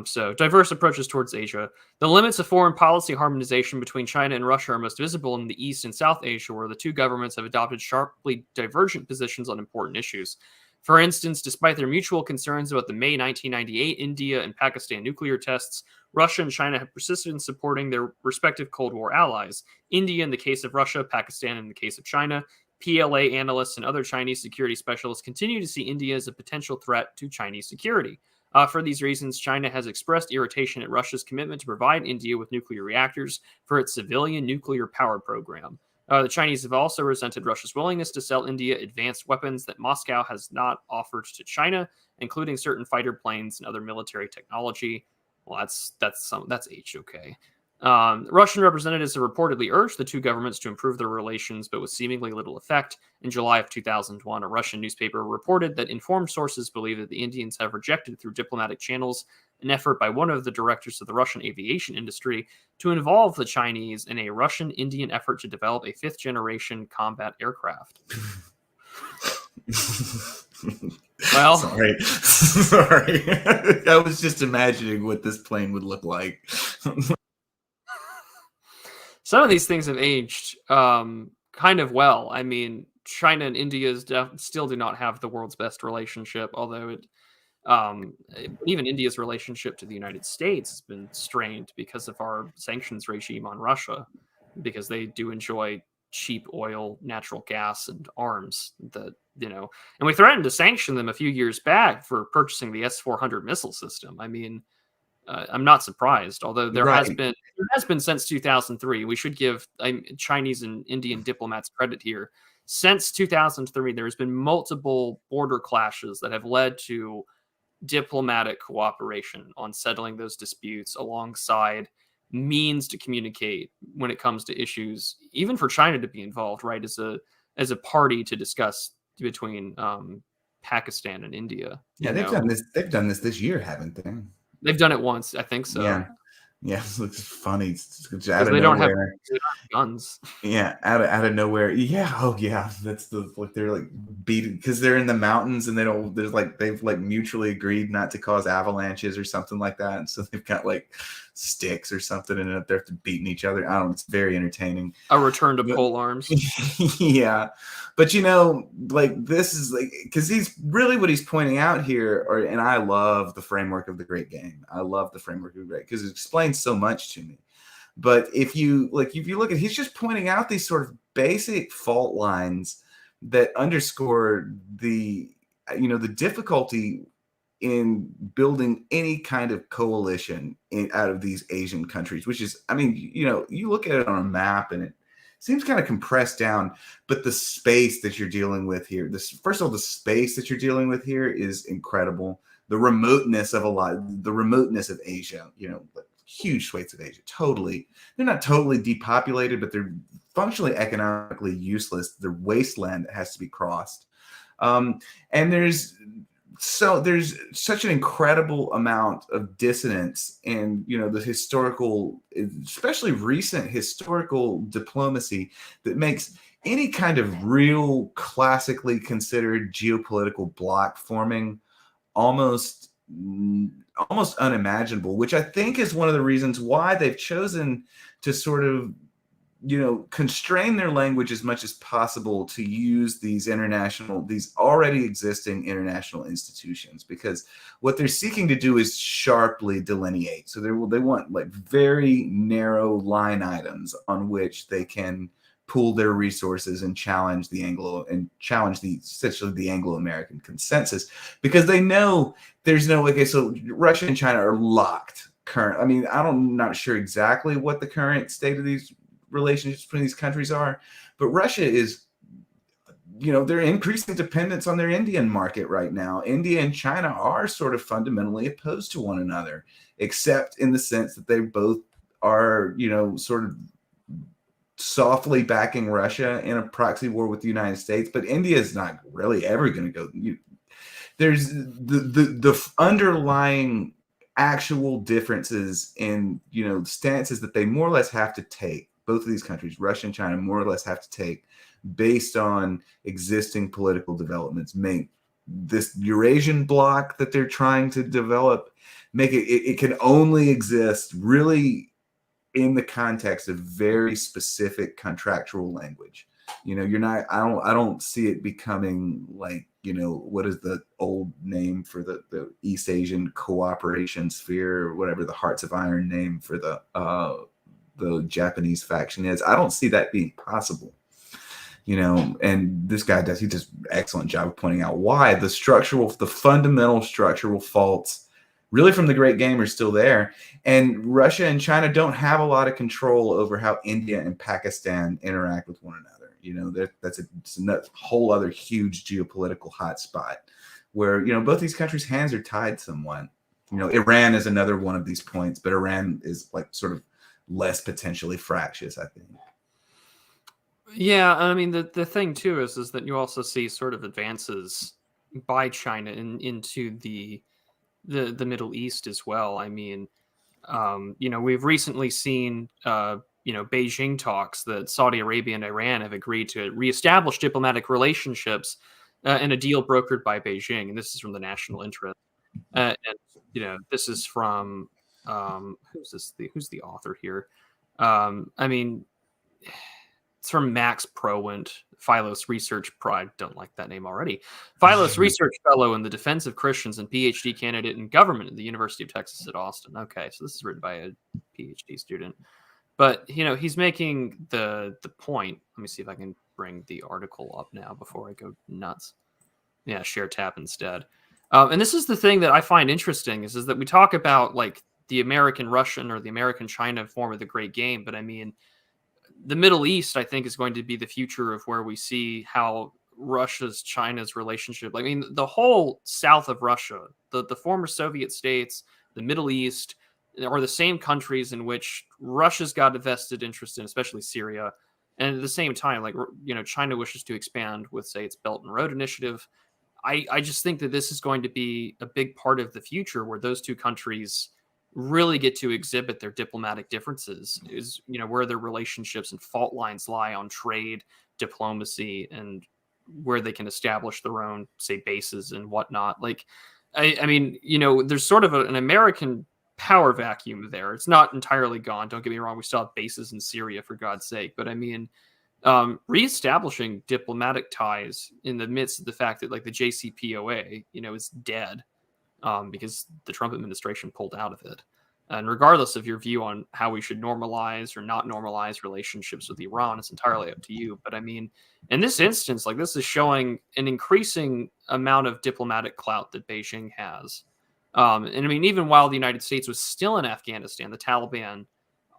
So diverse approaches towards Asia. The limits of foreign policy harmonization between China and Russia are most visible in the East and South Asia, where the two governments have adopted sharply divergent positions on important issues. For instance, despite their mutual concerns about the May 1998 India and Pakistan nuclear tests, Russia and China have persisted in supporting their respective Cold War allies. India in the case of Russia, Pakistan in the case of China. PLA analysts and other Chinese security specialists continue to see India as a potential threat to Chinese security. For these reasons, China has expressed irritation at Russia's commitment to provide India with nuclear reactors for its civilian nuclear power program. The Chinese have also resented Russia's willingness to sell India advanced weapons that Moscow has not offered to China, including certain fighter planes and other military technology. Well, that's HOK. Russian representatives have reportedly urged the two governments to improve their relations, but with seemingly little effect. In July of 2001, a Russian newspaper reported that informed sources believe that the Indians have rejected through diplomatic channels an effort by one of the directors of the Russian aviation industry to involve the Chinese in a Russian-Indian effort to develop a fifth-generation combat aircraft. Well, sorry. I was just imagining what this plane would look like. Some of these things have aged kind of well. I mean, China and India still do not have the world's best relationship, although even India's relationship to the United States has been strained because of our sanctions regime on Russia, because they do enjoy cheap oil, natural gas, and arms that, and we threatened to sanction them a few years back for purchasing the S-400 missile system. I mean, I'm not surprised, although there has been since 2003. We should give Chinese and Indian diplomats credit here. Since 2003, there's been multiple border clashes that have led to diplomatic cooperation on settling those disputes alongside means to communicate when it comes to issues, even for China to be involved, right, as a party to discuss between Pakistan and India. Yeah, they've done this year, haven't they? They've done it once, I think so. Yeah, it looks funny. It's out of nowhere. They don't have guns. Yeah, out of nowhere. Yeah, oh yeah, that's they're like beating because they're in the mountains and they've mutually agreed not to cause avalanches or something like that. And so they've got like sticks or something and they're beating each other. I don't know. It's very entertaining. A return to pole arms. Yeah, but this is because he's really what he's pointing out here. And I love the framework of the Great Game. I love the framework of the Great because it explains so much to me. But if you look at, he's just pointing out these sort of basic fault lines that underscore the difficulty in building any kind of coalition out of these Asian countries, which is, you look at it on a map and it seems kind of compressed down, but the space that you're dealing with here, first of all, the space that you're dealing with here is incredible. The remoteness of Asia, huge swathes of Asia. They're not totally depopulated, but they're functionally economically useless. They're wasteland that has to be crossed. And there's so there's such an incredible amount of dissonance in, the historical, especially recent historical diplomacy, that makes any kind of real classically considered geopolitical bloc forming almost almost unimaginable, which I think is one of the reasons why they've chosen to sort of constrain their language as much as possible to use these already existing international institutions, because what they're seeking to do is sharply delineate. So they want like very narrow line items on which they can pool their resources and challenge essentially the Anglo-American consensus, because they know there's no, okay, so Russia and China are locked current. I mean, I'm not sure exactly what the current state of these relationships between these countries are, but Russia is, they're increasing dependence on their Indian market right now. India and China are sort of fundamentally opposed to one another, except in the sense that they both are, sort of softly backing Russia in a proxy war with the United States. But India is not really ever going to go. There's the underlying actual differences in, stances that they more or less have to take. Both of these countries, Russia and China, more or less have to take based on existing political developments, make this Eurasian bloc that they're trying to develop, it can only exist really in the context of very specific contractual language. I don't see it becoming like, what is the old name for the East Asian cooperation sphere, or whatever the Hearts of Iron name for the Japanese faction is. I don't see that being possible. And this guy he does an excellent job of pointing out why the fundamental structural faults really from the Great Game are still there. And Russia and China don't have a lot of control over how India and Pakistan interact with one another. That's a whole other huge geopolitical hotspot where, both these countries' hands are tied somewhat. Iran is another one of these points, but Iran is like sort of less potentially fractious, I think. Yeah, I mean the thing too is that you also see sort of advances by China into the Middle East as well. I mean, we've recently seen Beijing talks that Saudi Arabia and Iran have agreed to reestablish diplomatic relationships in a deal brokered by Beijing, and this is from the National Interest. And this is from who's the author here? I mean, it's from Max Prowent, Philos Research Pride. Don't like that name already. Philos Research Fellow in the Defense of Christians and PhD candidate in government at the University of Texas at Austin. Okay, so this is written by a PhD student. But, he's making the point. Let me see if I can bring the article up now before I go nuts. Yeah, share tab instead. And this is the thing that I find interesting is that we talk about like the American-Russian or the American-China form of the Great Game, but I mean, the Middle East, I think, is going to be the future of where we see how China's relationship. I mean, the whole south of Russia, the former Soviet states, the Middle East, are the same countries in which Russia's got a vested interest in, especially Syria. And at the same time, like, China wishes to expand with, say, its Belt and Road Initiative. I just think that this is going to be a big part of the future where those two countries really get to exhibit their diplomatic differences, is where their relationships and fault lines lie on trade, diplomacy, and where they can establish their own, say, bases and whatnot. Like, I mean, there's sort of an American power vacuum there. It's not entirely gone. Don't get me wrong. We still have bases in Syria, for God's sake. But I mean, reestablishing diplomatic ties in the midst of the fact that like the JCPOA, is dead. Because the Trump administration pulled out of it. And regardless of your view on how we should normalize or not normalize relationships with Iran, it's entirely up to you. But I mean, in this instance, like this is showing an increasing amount of diplomatic clout that Beijing has. And I mean, even while the United States was still in Afghanistan, the Taliban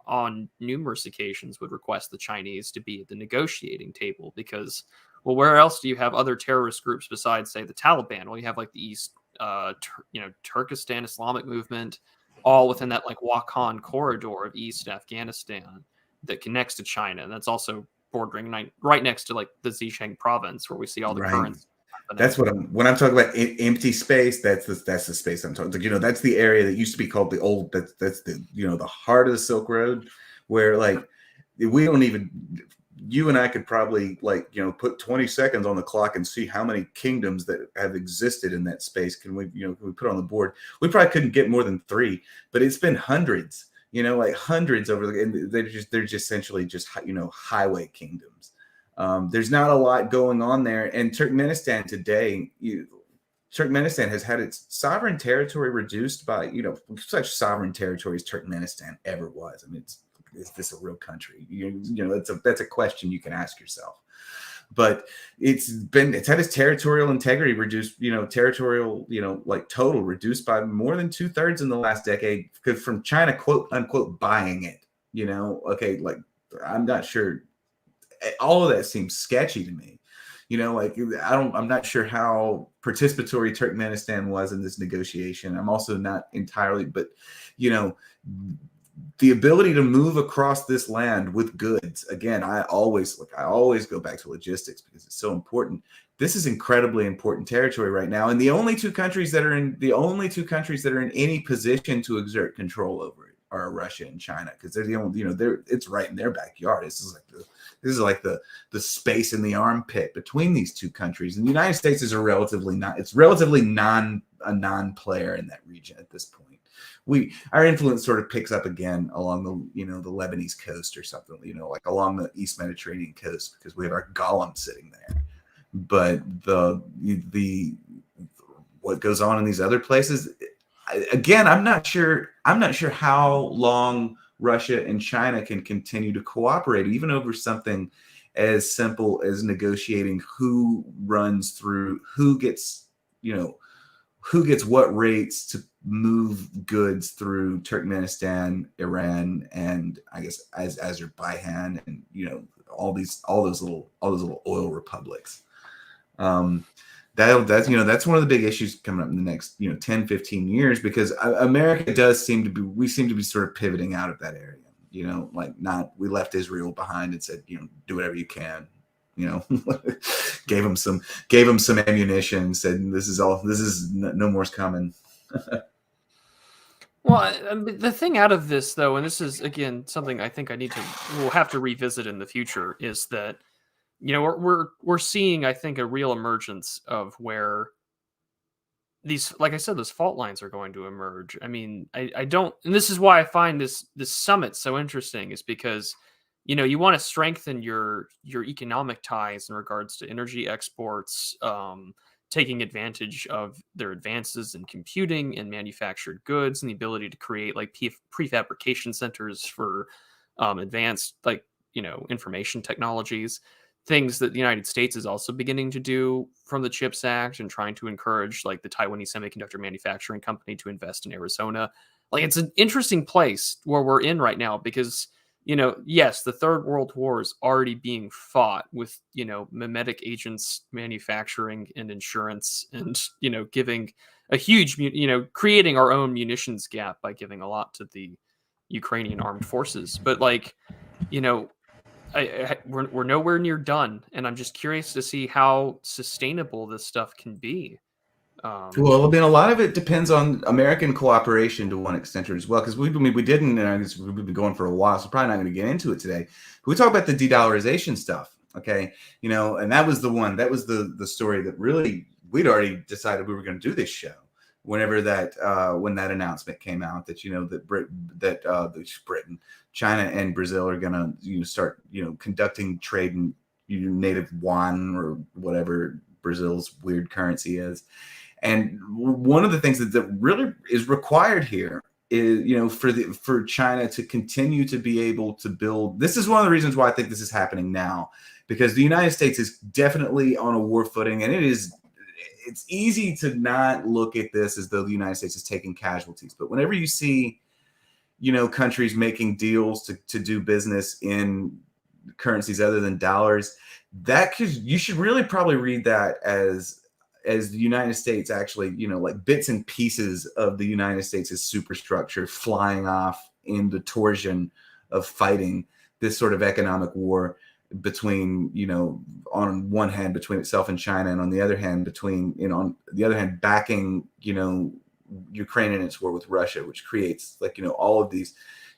on numerous occasions would request the Chinese to be at the negotiating table because, well, where else do you have other terrorist groups besides, say, the Taliban? Well, you have like the East Turkestan Islamic movement, all within that like Wakhan corridor of East Afghanistan that connects to China, and that's also bordering right next to like the Xinjiang province where we see all the current that's what when I'm talking about empty space. That's the space I'm talking. You know, that's the area that used to be called the old. That's the, you know, the heart of the Silk Road, where like we don't even. You and I could probably, like, you know, put 20 seconds on the clock and see how many kingdoms that have existed in that space. Can we, you know, can we put on the board? We probably couldn't get more than 3, but it's been hundreds. You know, like hundreds over the, and they're just essentially just, you know, highway kingdoms. There's not a lot going on there. And Turkmenistan today, Turkmenistan has had its sovereign territory reduced by, you know, such sovereign territory as Turkmenistan ever was. I mean, is this a real country? You know, that's a question you can ask yourself. But it's had its territorial integrity reduced, you know, territorial, you know, like total reduced by more than 2/3 in the last decade, because from China, quote unquote, buying it. You know, okay, like I'm not sure. All of that seems sketchy to me. You know, like I'm not sure how participatory Turkmenistan was in this negotiation. I'm also not entirely, but you know, the ability to move across this land with goods. Again, I always go back to logistics because it's so important. This is incredibly important territory right now, and the only two countries that are in any position to exert control over it are Russia and China, because they're the only, you know, it's right in their backyard. This is like the space in the armpit between these two countries, and the United States is relatively a non-player in that region at this point. Our influence sort of picks up again along the, you know, the Lebanese coast or something, you know, like along the East Mediterranean coast, because we have our golem sitting there. But the what goes on in these other places, again, I'm not sure how long Russia and China can continue to cooperate, even over something as simple as negotiating who gets what rates to move goods through Turkmenistan, Iran, and I guess as Azerbaijan, and you know, all those little oil republics. That's one of the big issues coming up in the next 10, 15 years, because America seem to be sort of pivoting out of that area. You know, like we left Israel behind and said, you know, do whatever you can. You know, gave them some ammunition, said this is no more's coming. Well, the thing out of this, though, and this is again something I think we'll have to revisit in the future, is that, you know, we're seeing, I think, a real emergence of where these, like I said, those fault lines are going to emerge. I mean, I don't, and this is why I find this summit so interesting, is because, you know, you want to strengthen your economic ties in regards to energy exports, taking advantage of their advances in computing and manufactured goods, and the ability to create like prefabrication centers for advanced, like, you know, information technologies, things that the United States is also beginning to do from the CHIPS Act, and trying to encourage like the Taiwanese Semiconductor manufacturing company to invest in Arizona. Like, it's an interesting place where we're in right now, because, you know, yes, the Third World War is already being fought with, you know, mimetic agents manufacturing and insurance, and, you know, giving a huge, you know, creating our own munitions gap by giving a lot to the Ukrainian armed forces. But, like, you know, we're nowhere near done, and I'm just curious to see how sustainable this stuff can be. Well, then a lot of it depends on American cooperation to one extent as well, because we didn't, and we've been going for a while, so probably not going to get into it today. But we talk about the de-dollarization stuff, okay? You know, and that was the story that really we'd already decided we were going to do this show whenever when that announcement came out, that, you know, that Britain, China, and Brazil are going to, you know, start, you know, conducting trade in, you know, native yuan or whatever Brazil's weird currency is. And one of the things that really is required here is, you know, for China to continue to be able to build. This is one of the reasons why I think this is happening now, because the United States is definitely on a war footing, and it's easy to not look at this as though the United States is taking casualties. But whenever you see, you know, countries making deals to do business in currencies other than dollars, you should really probably read that as the United States actually, you know, like bits and pieces of the United States' superstructure flying off in the torsion of fighting this sort of economic war between, on one hand between itself and China, and on the other hand backing, Ukraine in its war with Russia, which creates all of these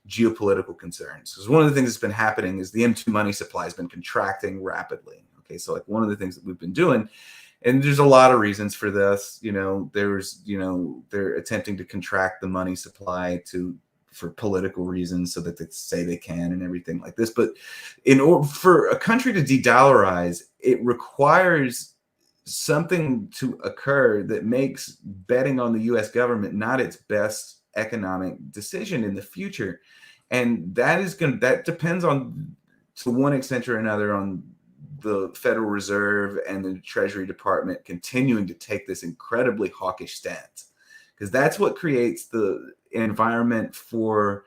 geopolitical concerns. Because one of the things that's been happening is the M2 money supply has been contracting rapidly. Okay, so one of the things that we've been doing, and there's a lot of reasons for this. They're attempting to contract the money supply for political reasons, so that they say they can and everything like this. But in order for a country to de-dollarize, it requires something to occur that makes betting on the U.S. government not its best economic decision in the future, and that depends on, to one extent or another, on the Federal Reserve and the Treasury Department continuing to take this incredibly hawkish stance, because that's what creates the environment for,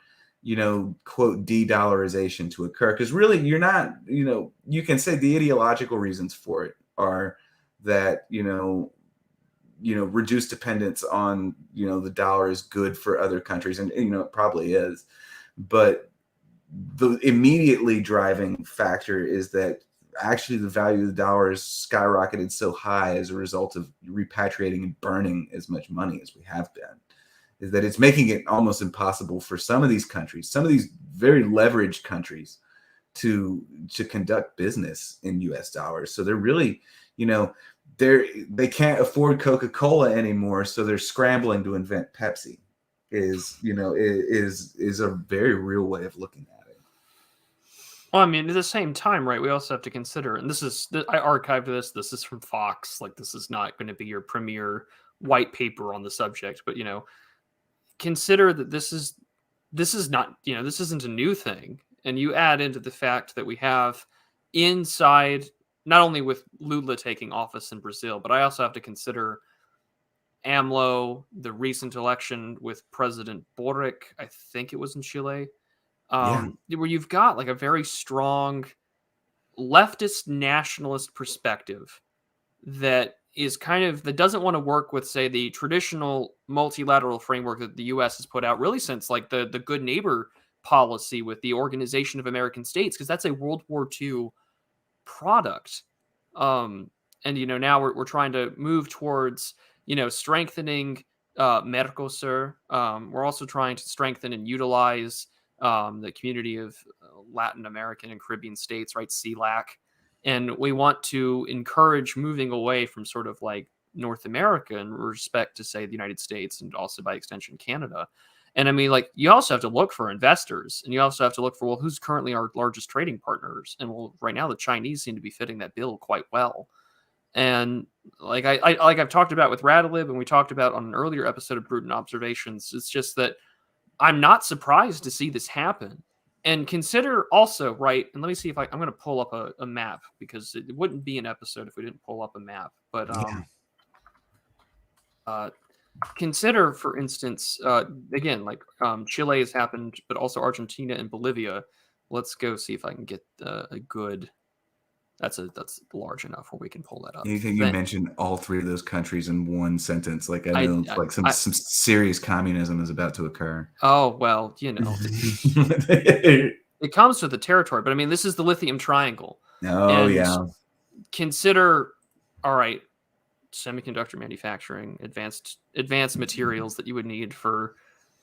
quote, de-dollarization to occur. Because really, you're not, you can say the ideological reasons for it are that, reduced dependence on, the dollar is good for other countries, and it probably is. But the immediately driving factor is that actually the value of the dollar is skyrocketed so high as a result of repatriating and burning as much money as we have been, is that it's making it almost impossible for some of these countries, some of these very leveraged countries, to conduct business in US dollars. So they're really, they can't afford Coca-Cola anymore, so they're scrambling to invent Pepsi. Is a very real way of looking at it. Well, I mean, at the same time, right, we also have to consider, and I archived this. This is from Fox. This is not going to be your premier white paper on the subject, but consider that this is not, this isn't a new thing, and you add into the fact that we have inside, not only with Lula taking office in Brazil, but I also have to consider AMLO, the recent election with President Boric, I think it was in Chile, where you've got a very strong leftist nationalist perspective that is that doesn't want to work with, say, the traditional multilateral framework that the U.S. has put out really since the good neighbor policy with the Organization of American States, because that's a World War II product. And now we're trying to move towards strengthening Mercosur. We're also trying to strengthen and utilize the community of Latin American and Caribbean states, right? CELAC. And we want to encourage moving away from sort of North America in respect to, say, the United States and also by extension Canada. And I mean, you also have to look for investors, and you also have to look for, well, who's currently our largest trading partners? And well, right now the Chinese seem to be fitting that bill quite well. And I've talked about with Radilib, and we talked about on an earlier episode of Prudent Observations, it's just that I'm not surprised to see this happen. And consider also, right, and let me see if I'm going to pull up a map, because it wouldn't be an episode if we didn't pull up a map. But consider, for instance, again, Chile has happened, but also Argentina and Bolivia. Let's go see if I can get a good... That's large enough where we can pull that up. You think you mentioned all three of those countries in one sentence? I know some serious communism is about to occur. Oh, well, it comes with the territory, but I mean, this is the Lithium Triangle. Oh, and yeah. Consider, all right, semiconductor manufacturing, advanced materials that you would need for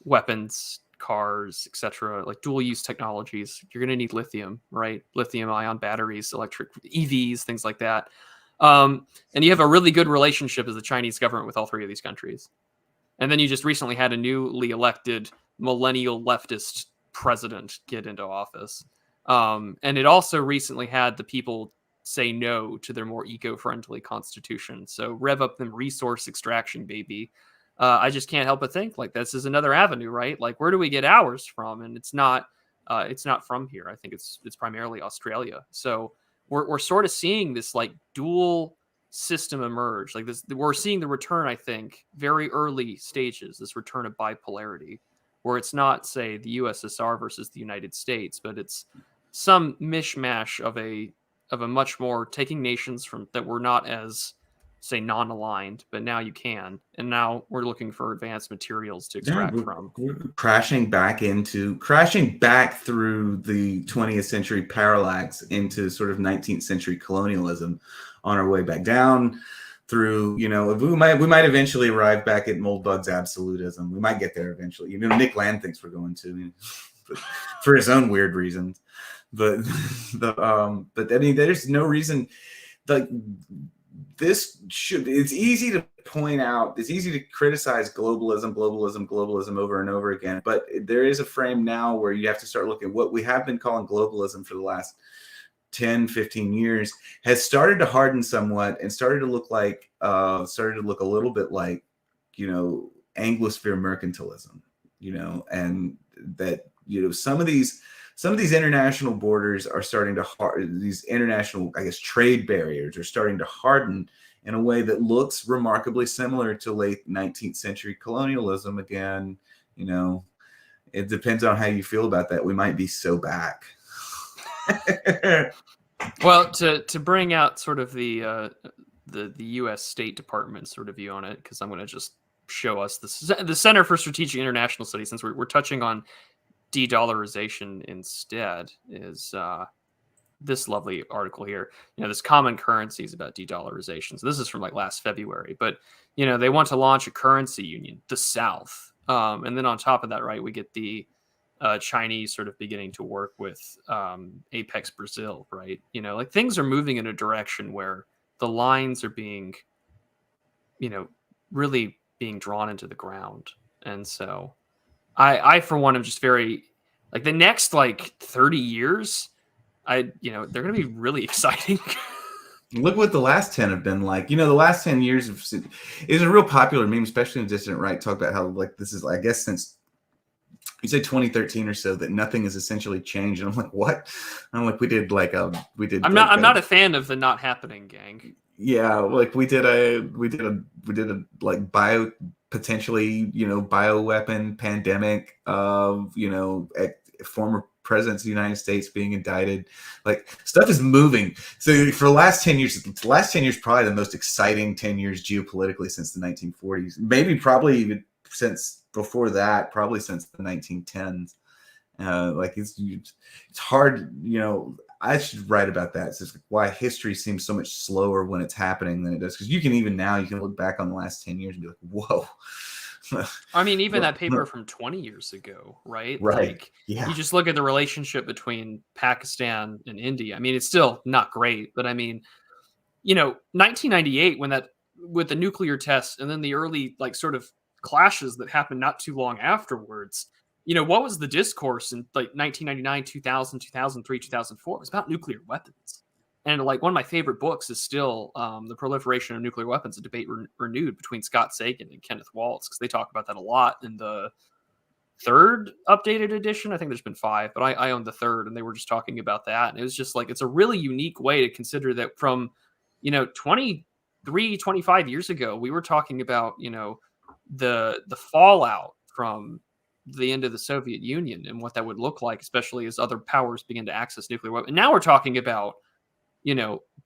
weapons, cars, etc., dual use technologies. You're going to need lithium, right? Lithium ion batteries, electric EVs, things like that. And you have a really good relationship as the Chinese government with all three of these countries. And then you just recently had a newly elected millennial leftist president get into office. And it also recently had the people say no to their more eco-friendly constitution. So rev up them resource extraction, baby. I just can't help but think this is another avenue, right? Where do we get ours from? And it's not from here. I think it's primarily Australia. So we're sort of seeing this dual system emerge. This, we're seeing the return, I think, very early stages, this return of bipolarity, where it's not, say, the USSR versus the United States, but it's some mishmash of a much more taking nations from that were not as say non-aligned, but now you can, and now we're looking for advanced materials to Yeah, extract from. we're crashing back through the 20th century parallax into sort of 19th century colonialism on our way back down through, we might eventually arrive back at Moldbug's absolutism. We might get there eventually. Nick Land thinks we're going to, for his own weird reasons. But but I mean, there's no reason like it's easy to point out, it's easy to criticize globalism over and over again, but there is a frame now where you have to start looking at what we have been calling globalism for the last 10, 15 years has started to harden somewhat and started to look a little bit like, Anglosphere mercantilism, and that, some of these international borders are starting to these international, I guess, trade barriers are starting to harden in a way that looks remarkably similar to late 19th century colonialism. Again, it depends on how you feel about that. We might be so back. Well, to bring out sort of the U.S. State Department sort of view on it, because I'm going to just show us the Center for Strategic International Studies, since we're touching on de-dollarization instead, is this lovely article here. This common currencies about de-dollarization. So this is from like last February, but they want to launch a currency union, the South, and then on top of that, right, we get the Chinese sort of beginning to work with Apex Brazil, right? Like things are moving in a direction where the lines are being, really being drawn into the ground, and so. I for one am just very like the next like 30 years, they're going to be really exciting. Look what the last 10 have been like. The last 10 years is a real popular meme, especially in the dissident right. Talk about how like this is, I guess, since you say 2013 or so, that nothing has essentially changed. And I'm like, what? I'm like, we did. I'm not a fan of the not happening gang. Yeah, like we did a like potentially bioweapon pandemic of former presidents of the United States being indicted. Like stuff is moving. So for the last 10 years, probably the most exciting 10 years geopolitically since the 1940s. Maybe probably even since before that, probably since the 1910s. Like it's hard, I should write about that. It's just why history seems so much slower when it's happening than it does. Because you can look back on the last 10 years and be like, whoa. I mean, even that paper from 20 years ago, right? Right. Like, yeah. You just look at the relationship between Pakistan and India. I mean, it's still not great, but I mean, 1998 with the nuclear test and then the early like sort of clashes that happened not too long afterwards. What was the discourse in like 1999, 2000, 2003, 2004? It was about nuclear weapons. And like one of my favorite books is still The Proliferation of Nuclear Weapons, a debate renewed between Scott Sagan and Kenneth Waltz, because they talk about that a lot in the third updated edition. I think there's been 5, but I own the third, and they were just talking about that. And it was just like, it's a really unique way to consider that from, 23, 25 years ago, we were talking about, the fallout from the end of the Soviet Union and what that would look like, especially as other powers begin to access nuclear weapons. And now we're talking about,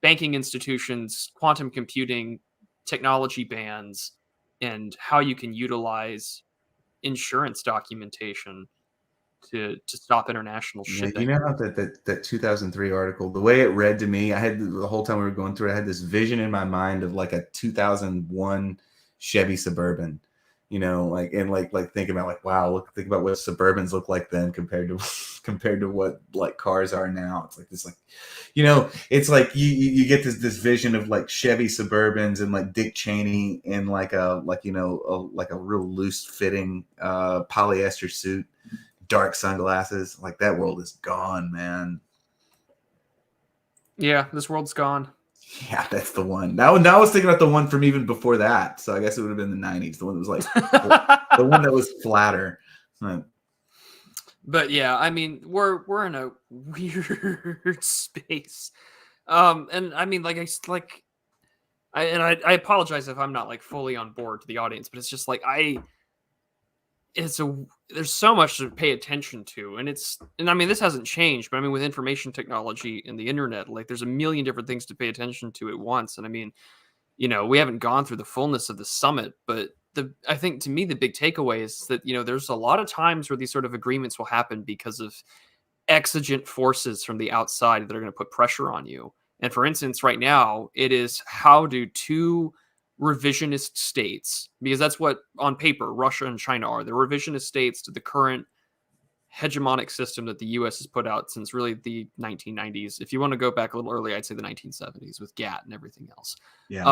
banking institutions, quantum computing, technology bans, and how you can utilize insurance documentation to stop international shipping. How that 2003 article, the way it read to me, I had the whole time we were going through it, I had this vision in my mind of like a 2001 Chevy Suburban. Think about like, wow, think about what Suburbans look like then compared to what like cars are now. It's like this, like, it's like you get this vision of like Chevy Suburbans and like Dick Cheney in like a real loose fitting polyester suit, dark sunglasses. Like that world is gone, man. Yeah, this world's gone. Yeah, that's the one. Now I was thinking about the one from even before that. So I guess it would have been the 90s. The one that was like the one that was flatter. But yeah, I mean, we're in a weird space. And I mean, I apologize if I'm not like fully on board to the audience, but it's just like there's so much to pay attention to, and I mean, this hasn't changed, but I mean, with information technology and the internet, like there's a million different things to pay attention to at once. And I mean, we haven't gone through the fullness of the summit, but I think to me the big takeaway is that there's a lot of times where these sort of agreements will happen because of exigent forces from the outside that are going to put pressure on you. And for instance, right now, it is how do two revisionist states, because that's what on paper Russia and China are, the revisionist states to the current hegemonic system that the US has put out since really the 1990s. If you want to go back a little early, I'd say the 1970s with GATT and everything else. Yeah.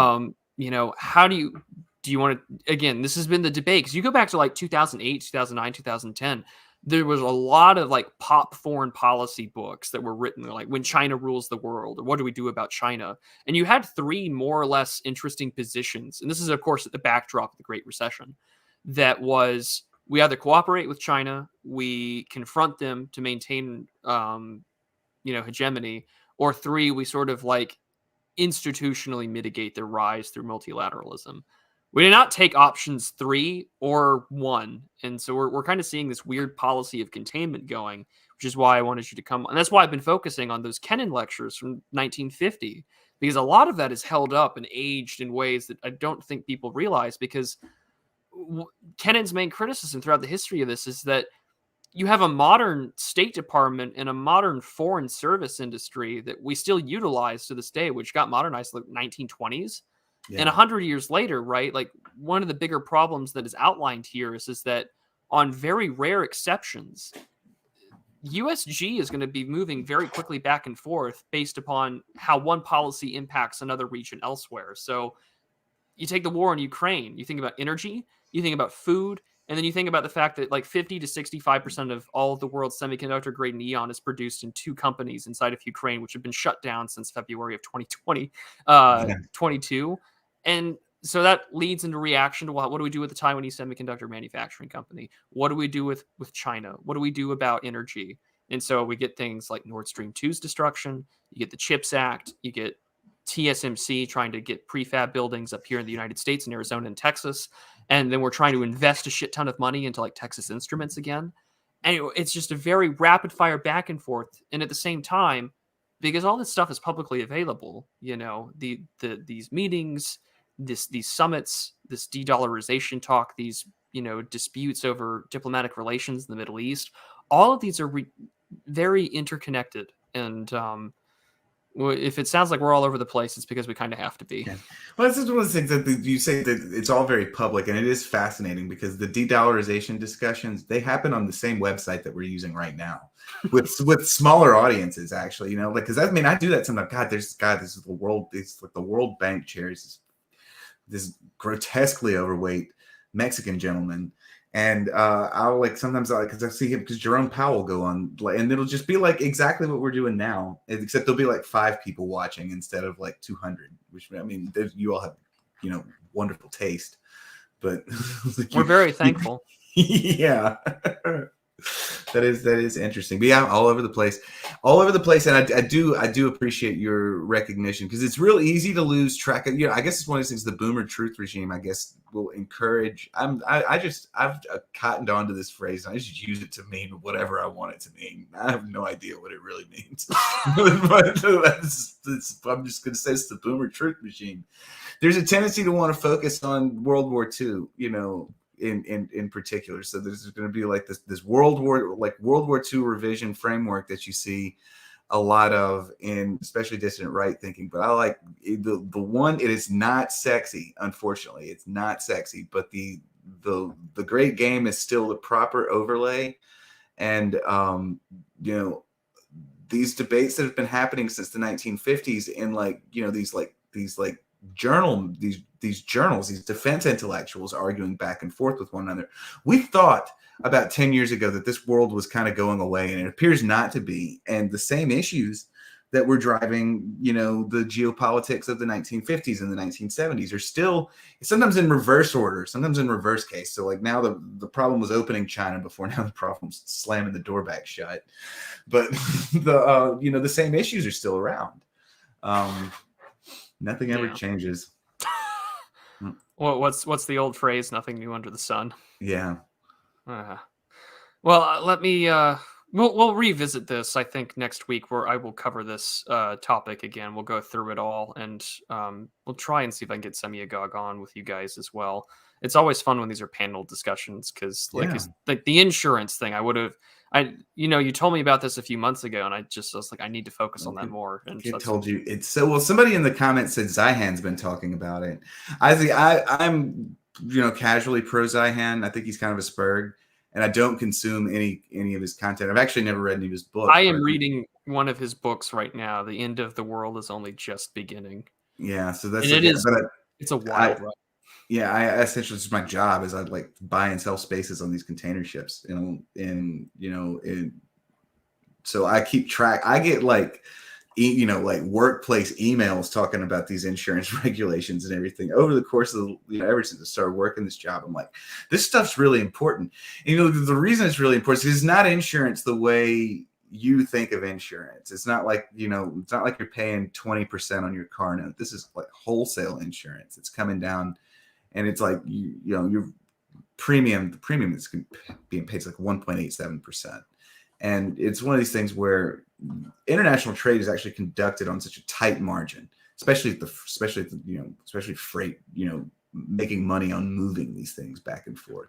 How do you want to, again, this has been the debate, because you go back to like 2008, 2009, 2010, there was a lot of like pop foreign policy books that were written like When China Rules the World, or What Do We Do About China? And you had three more or less interesting positions. And this is, of course, at the backdrop of the Great Recession. That was, we either cooperate with China, we confront them to maintain, hegemony, or three, we sort of like institutionally mitigate their rise through multilateralism. We did not take options 3 or 1. And so we're kind of seeing this weird policy of containment going, which is why I wanted you to come. And that's why I've been focusing on those Kennan lectures from 1950, because a lot of that is held up and aged in ways that I don't think people realize, because Kennan's main criticism throughout the history of this is that you have a modern State Department and a modern foreign service industry that we still utilize to this day, which got modernized in the 1920s. Yeah. And 100 years later, right, like one of the bigger problems that is outlined here is that on very rare exceptions, USG is going to be moving very quickly back and forth based upon how one policy impacts another region elsewhere. So you take the war in Ukraine, you think about energy, you think about food, and then you think about the fact that like 50 to 65% of all of the world's semiconductor grade neon is produced in 2 companies inside of Ukraine, which have been shut down since February of 22. And so that leads into reaction to what do we do with the Taiwanese semiconductor manufacturing company? What do we do with China? What do we do about energy? And so we get things like Nord Stream 2's destruction. You get the CHIPS Act. You get TSMC trying to get prefab buildings up here in the United States, in Arizona and Texas. And then we're trying to invest a shit ton of money into like Texas Instruments again. And it's just a very rapid fire back and forth. And at the same time, because all this stuff is publicly available, these meetings, these summits, this de-dollarization talk, these, disputes over diplomatic relations in the Middle East, all of these are very interconnected. And, if it sounds like we're all over the place, it's because we kind of have to be. Yeah. Well, this is one of the things that you say that it's all very public, and it is fascinating because the de-dollarization discussions, they happen on the same website that we're using right now, with smaller audiences, actually. Because I do that sometimes. This is the world. It's like the World Bank chairs this grotesquely overweight Mexican gentleman. And I'll sometimes because I see him, because Jerome Powell will go on, and it'll just be like exactly what we're doing now, except there'll be like 5 people watching instead of like 200. Which, I mean, you all have wonderful taste, but we're very thankful. Yeah. That is interesting. But yeah, all over the place. And I do appreciate your recognition, because it's real easy to lose track of. I guess it's one of those things. The boomer truth regime, I guess, will encourage. I've cottoned on to this phrase, and I just use it to mean whatever I want it to mean. I have no idea what it really means. but I'm just going to say it's the boomer truth regime. There's a tendency to want to focus on World War II, in particular. So there's going to be like this World War II revision framework that you see a lot of in especially dissident right thinking. But I like the one. It is not sexy, unfortunately. It's not sexy, but the great game is still the proper overlay. And these debates that have been happening since the 1950s in these journals, these defense intellectuals arguing back and forth with one another. We thought about 10 years ago that this world was kind of going away, and it appears not to be. And the same issues that were driving, the geopolitics of the 1950s and the 1970s are still sometimes in reverse order, sometimes in reverse case. So like now the problem was opening China before, now the problem's slamming the door back shut. But the same issues are still around. Nothing ever changes. Well, what's the old phrase? Nothing new under the sun. Yeah. Well, let me We'll revisit this, I think, next week, where I will cover this topic again. We'll go through it all, and we'll try and see if I can get Semiagog on with you guys as well. It's always fun when these are panel discussions, because like the insurance thing, you told me about this a few months ago, and I was like, I need to focus on that more. And I told you it's so well. Somebody in the comments said Zyhan's been talking about it. I'm casually pro Zyhan. I think he's kind of a spurg. And I don't consume any of his content. I've actually never read any of his books. I am reading one of his books right now. The End of the World is Only Just Beginning. Yeah, so that's it's a wild ride. Yeah, I essentially, it's my job is I like buy and sell spaces on these container ships, so I keep track. I get like workplace emails talking about these insurance regulations and everything over the course of ever since I started working this job. I'm like, this stuff's really important. And, the reason it's really important is it's not insurance the way you think of insurance. It's not like, it's not like you're paying 20% on your car note. This is like wholesale insurance. It's coming down, and it's like, your the premium that's being paid is like 1.87%. And it's one of these things where international trade is actually conducted on such a tight margin, especially freight, making money on moving these things back and forth.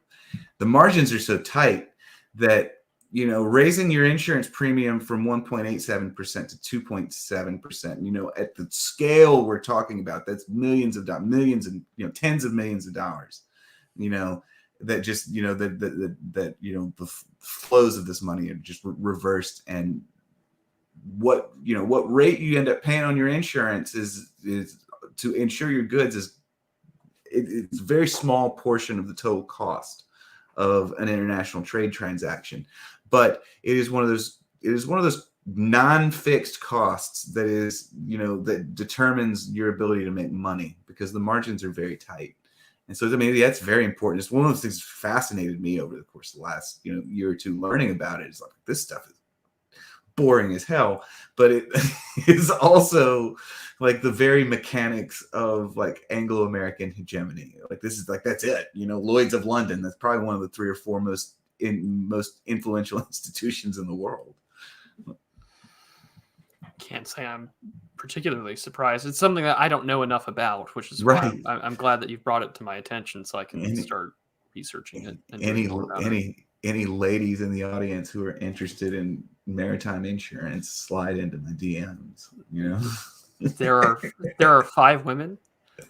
The margins are so tight that, raising your insurance premium from 1.87% to 2.7%, at the scale we're talking about, that's millions and tens of millions of dollars, that just the flows of this money are just reversed, and what rate you end up paying on your insurance is to insure your goods it's a very small portion of the total cost of an international trade transaction, but it is one of those non-fixed costs that is that determines your ability to make money, because the margins are very tight. And so, that's very important. It's one of those things that fascinated me over the course of the last, year or two, learning about it. It's like, this stuff is boring as hell, but it is also like the very mechanics of like Anglo-American hegemony. Like, this is like, that's it. Lloyd's of London, that's probably one of the 3 or 4 most influential institutions in the world. Can't say I'm particularly surprised. It's something that I don't know enough about, which is right. why I'm glad that you've brought it to my attention, so I can start researching it. And any ladies in the audience who are interested in maritime insurance, slide into my DMs. There are 5 women.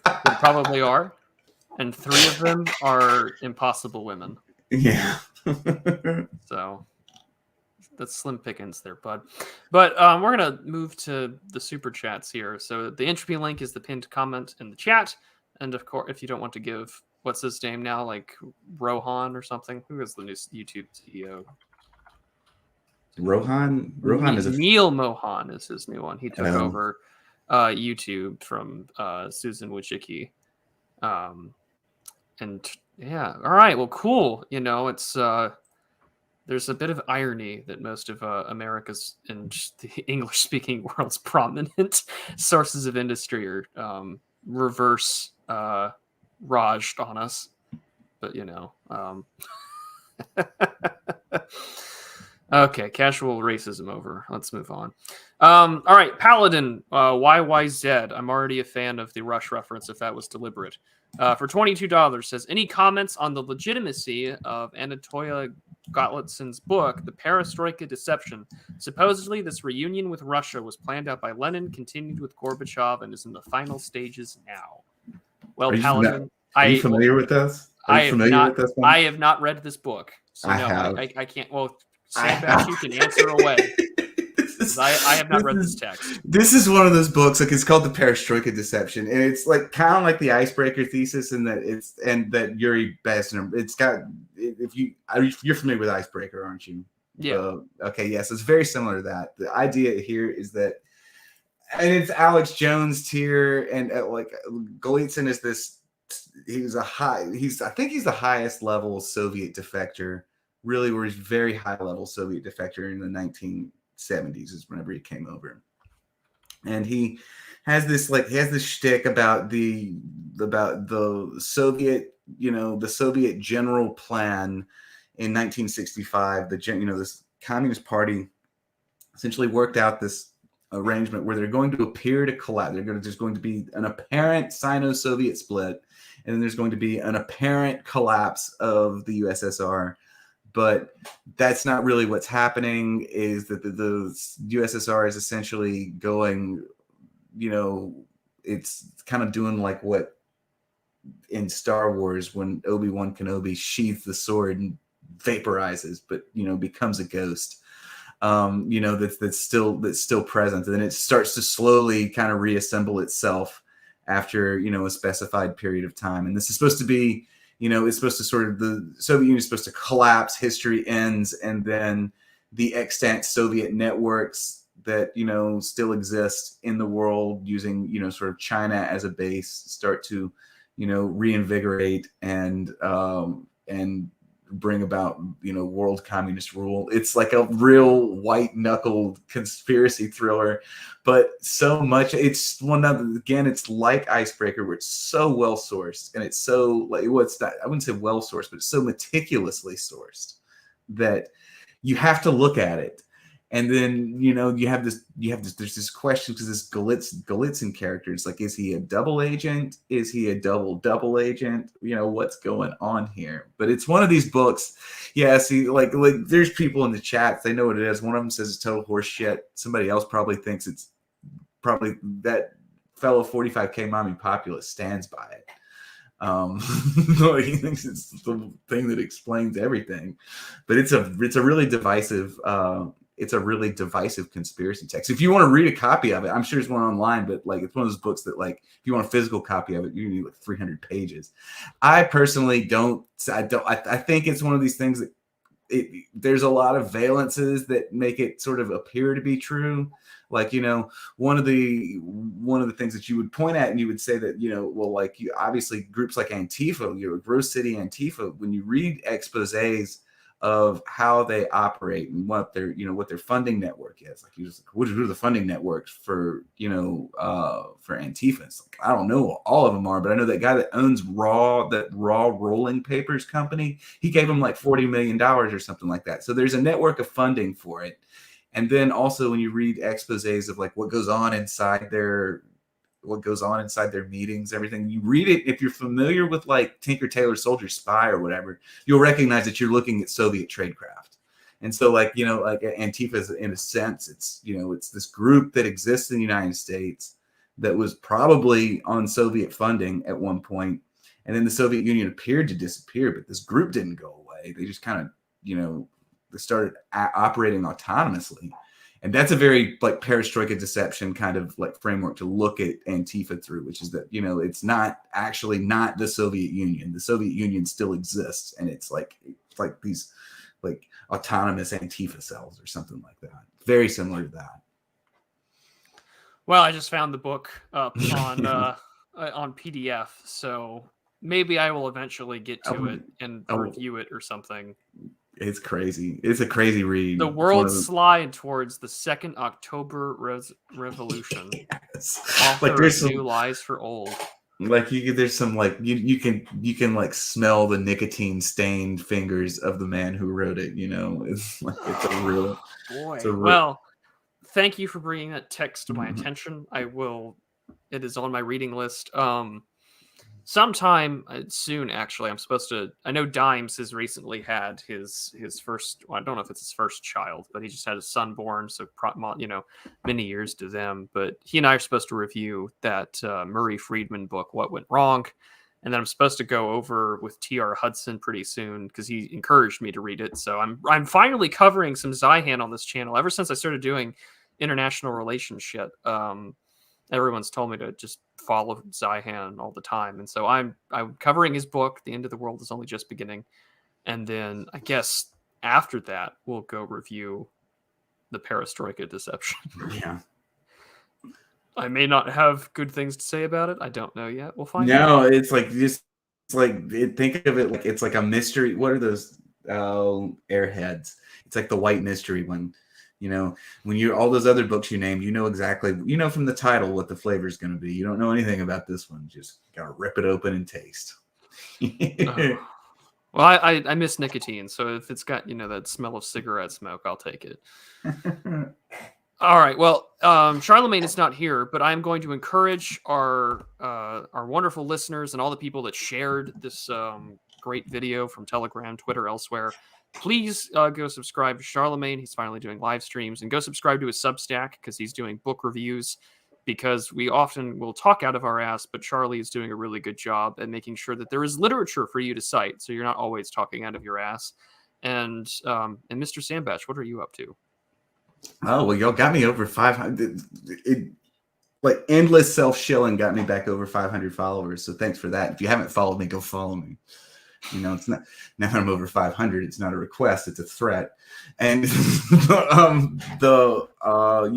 There probably are, and 3 of them are impossible women. Yeah. So that's slim pickings there, bud. But we're gonna move to the super chats here. So the entropy link is the pinned comment in the chat, and of course, if you don't want to give what's his name now, like Rohan or something, who is the new YouTube CEO? Rohan is Neil Mohan is his new one. He took over YouTube from Susan Wojcicki. And yeah, all right, well, cool. It's there's a bit of irony that most of America's and the English-speaking world's prominent sources of industry are reverse Rajed on us, but okay, casual racism over. Let's move on. All right, Paladin, YYZ. I'm already a fan of the Rush reference, if that was deliberate. For $22, says, any comments on the legitimacy of Anatolia Gotlitson's book, The Perestroika Deception? Supposedly, this reunion with Russia was planned out by Lenin, continued with Gorbachev, and is in the final stages now. Well, Paladin, are you familiar with this? I have not read this book, so I can't. Well, Sandbatch, you can answer away. I have not read this text. This is one of those books. Like, it's called The Perestroika Deception, and it's like kind of like the icebreaker thesis, and that Yuri Besner. It's got you're familiar with icebreaker, aren't you? Yeah. Okay. Yes, it's very similar to that. The idea here is that, and it's Alex Jones tier, and like Golitsyn is this. I think he's the highest level Soviet defector. Really, where he's very high level Soviet defector in the 1970s is whenever he came over, and he has this shtick about the Soviet, the Soviet general plan in 1965. This Communist Party essentially worked out this arrangement where they're going to appear to collapse. There's going to be an apparent Sino-Soviet split, and then there's going to be an apparent collapse of the USSR. But that's not really what's happening. Is that the USSR is essentially going, it's kind of doing like what in Star Wars when Obi-Wan Kenobi sheathes the sword and vaporizes, but becomes a ghost. That's still present, and then it starts to slowly kind of reassemble itself after a specified period of time. And this is supposed to be, it's supposed to sort of, the Soviet Union is supposed to collapse, history ends, and then the extant Soviet networks that still exist in the world using sort of China as a base start to reinvigorate and bring about world communist rule. It's like a real white knuckled conspiracy thriller, but so much, it's it's like Icebreaker, where it's so well sourced, and it's so like, what's that, I wouldn't say well sourced, but it's so meticulously sourced that you have to look at it. And then there's this question, because this Golitsyn character, it's like, is he a double agent? Is he a double agent? What's going on here? But it's one of these books. Yeah, see, like there's people in the chat, they know what it is. One of them says it's total horse shit. Somebody else probably thinks it's probably that fellow 45K mommy populist stands by it. He thinks it's the thing that explains everything. But it's a really divisive. It's a really divisive conspiracy text. If you want to read a copy of it, I'm sure there's one online, but like it's one of those books that, like, if you want a physical copy of it, you need like 300 pages. I personally don't. I think it's one of these things that there's a lot of valences that make it sort of appear to be true. Like, one of the things that you would point at, and you would say that, obviously groups like Antifa, Rose City Antifa, when you read exposés of how they operate and what their funding network is, like, what are the funding networks for Antifa? It's like, I don't know what all of them are, but I know that guy that owns Raw Rolling Papers company, he gave him like $40 million or something like that. So there's a network of funding for it. And then also when you read exposés of like what goes on inside their meetings, everything, you read it, if you're familiar with like Tinker Tailor Soldier Spy or whatever, you'll recognize that you're looking at Soviet tradecraft. And so like Antifa is, in a sense, it's this group that exists in the United States that was probably on Soviet funding at one point, and then the Soviet Union appeared to disappear, but this group didn't go away. They just kind of they started operating autonomously. And that's a very like Perestroika deception kind of like framework to look at Antifa through, which is that, it's not the Soviet Union. The Soviet Union still exists. And it's like these like autonomous Antifa cells or something like that. Very similar to that. Well, I just found the book up on PDF. So maybe I will eventually get to it and review it or something. It's crazy. It's a crazy read. The world slide towards the second October revolution. Yes. Like there's some new lies for old. Like there's some like you can like smell the nicotine stained fingers of the man who wrote it. It's like it's a real. Boy. Well, thank you for bringing that text to my attention. It is on my reading list. Sometime soon, actually, I know Dimes has recently had his first, well, I don't know if it's his first child, but he just had his son born, so many years to them. But he and I are supposed to review that Murray Friedman book, What Went Wrong, and then I'm supposed to go over with T.R. Hudson pretty soon because he encouraged me to read it. So I'm finally covering some Zihan on this channel. Ever since I started doing international relations shit, everyone's told me to just follow Zihan all the time. And so I'm covering his book, The End of the World is Only Just Beginning. And then I guess after that, we'll go review the Perestroika deception. Yeah. I may not have good things to say about it. I don't know yet. We'll find out. No, it's like think of it like it's like a mystery. What are those airheads? It's like the white mystery one. When you're all those other books you named, exactly, from the title what the flavor is going to be. You don't know anything about this one. Just gotta rip it open and taste. Well, I miss nicotine, so if it's got that smell of cigarette smoke, I'll take it. All right. Well, Charlemagne is not here, but I'm going to encourage our wonderful listeners and all the people that shared this great video from Telegram, Twitter, elsewhere. Please go subscribe to Charlemagne. He's finally doing live streams, and go subscribe to his Substack because he's doing book reviews. Because we often will talk out of our ass, but Charlie is doing a really good job at making sure that there is literature for you to cite, so you're not always talking out of your ass. And Mr. Sandbatch, what are you up to? Oh, well, y'all got me over 500. Like endless self-shilling got me back over 500 followers. So thanks for that. If you haven't followed me, go follow me. It's not, now I'm over 500. It's not a request, it's a threat. And you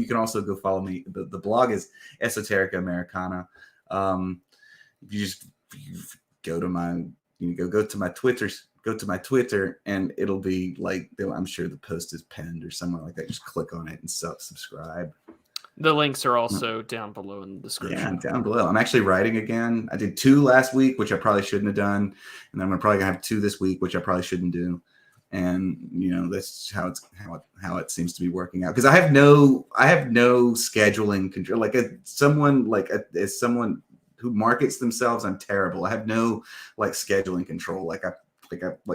can also go follow me. The blog is Esoterica Americana. You go to my Twitter, and it'll be like, I'm sure the post is pinned or somewhere like that. Just click on it and subscribe. The links are also down below in the description. Yeah, down below. I'm actually writing again. I did 2 last week, which I probably shouldn't have done, and I'm probably gonna have 2 this week, which I probably shouldn't do. And that's how it seems to be working out. Because I have no scheduling control. As someone who markets themselves, I'm terrible. I have no scheduling control. I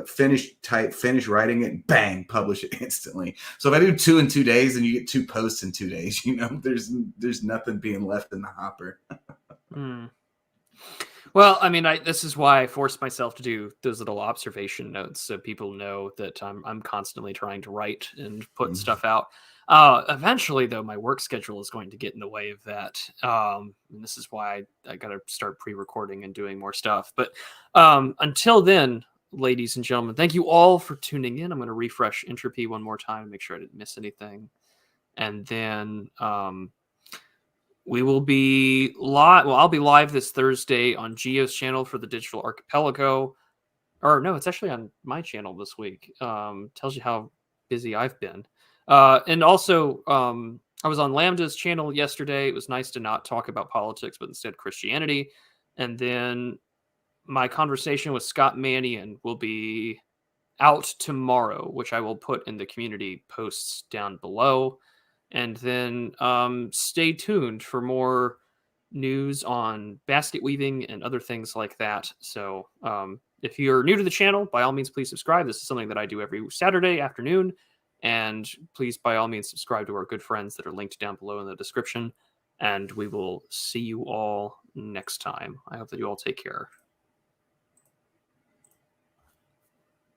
finish writing it, bang, publish it instantly. So if I do 2 in 2 days, and you get 2 posts in 2 days, there's nothing being left in the hopper. Well, I mean, this is why I forced myself to do those little observation notes, so people know that I'm constantly trying to write and put stuff out. Eventually, though, my work schedule is going to get in the way of that. And this is why I got to start pre-recording and doing more stuff. But until then, ladies and gentlemen, thank you all for tuning in. I'm going to refresh Entropy one more time to make sure I didn't miss anything. And then we will be live. Well, I'll be live this Thursday on Geo's channel for the Digital Archipelago. Or no, it's actually on my channel this week. Tells you how busy I've been. And also, I was on Lambda's channel yesterday. It was nice to not talk about politics, but instead Christianity. And then my conversation with Scott Mannion will be out tomorrow, which I will put in the community posts down below. And then stay tuned for more news on basket weaving and other things like that. So if you're new to the channel, by all means, please subscribe. This is something that I do every Saturday afternoon. And please, by all means, subscribe to our good friends that are linked down below in the description. And we will see you all next time. I hope that you all take care.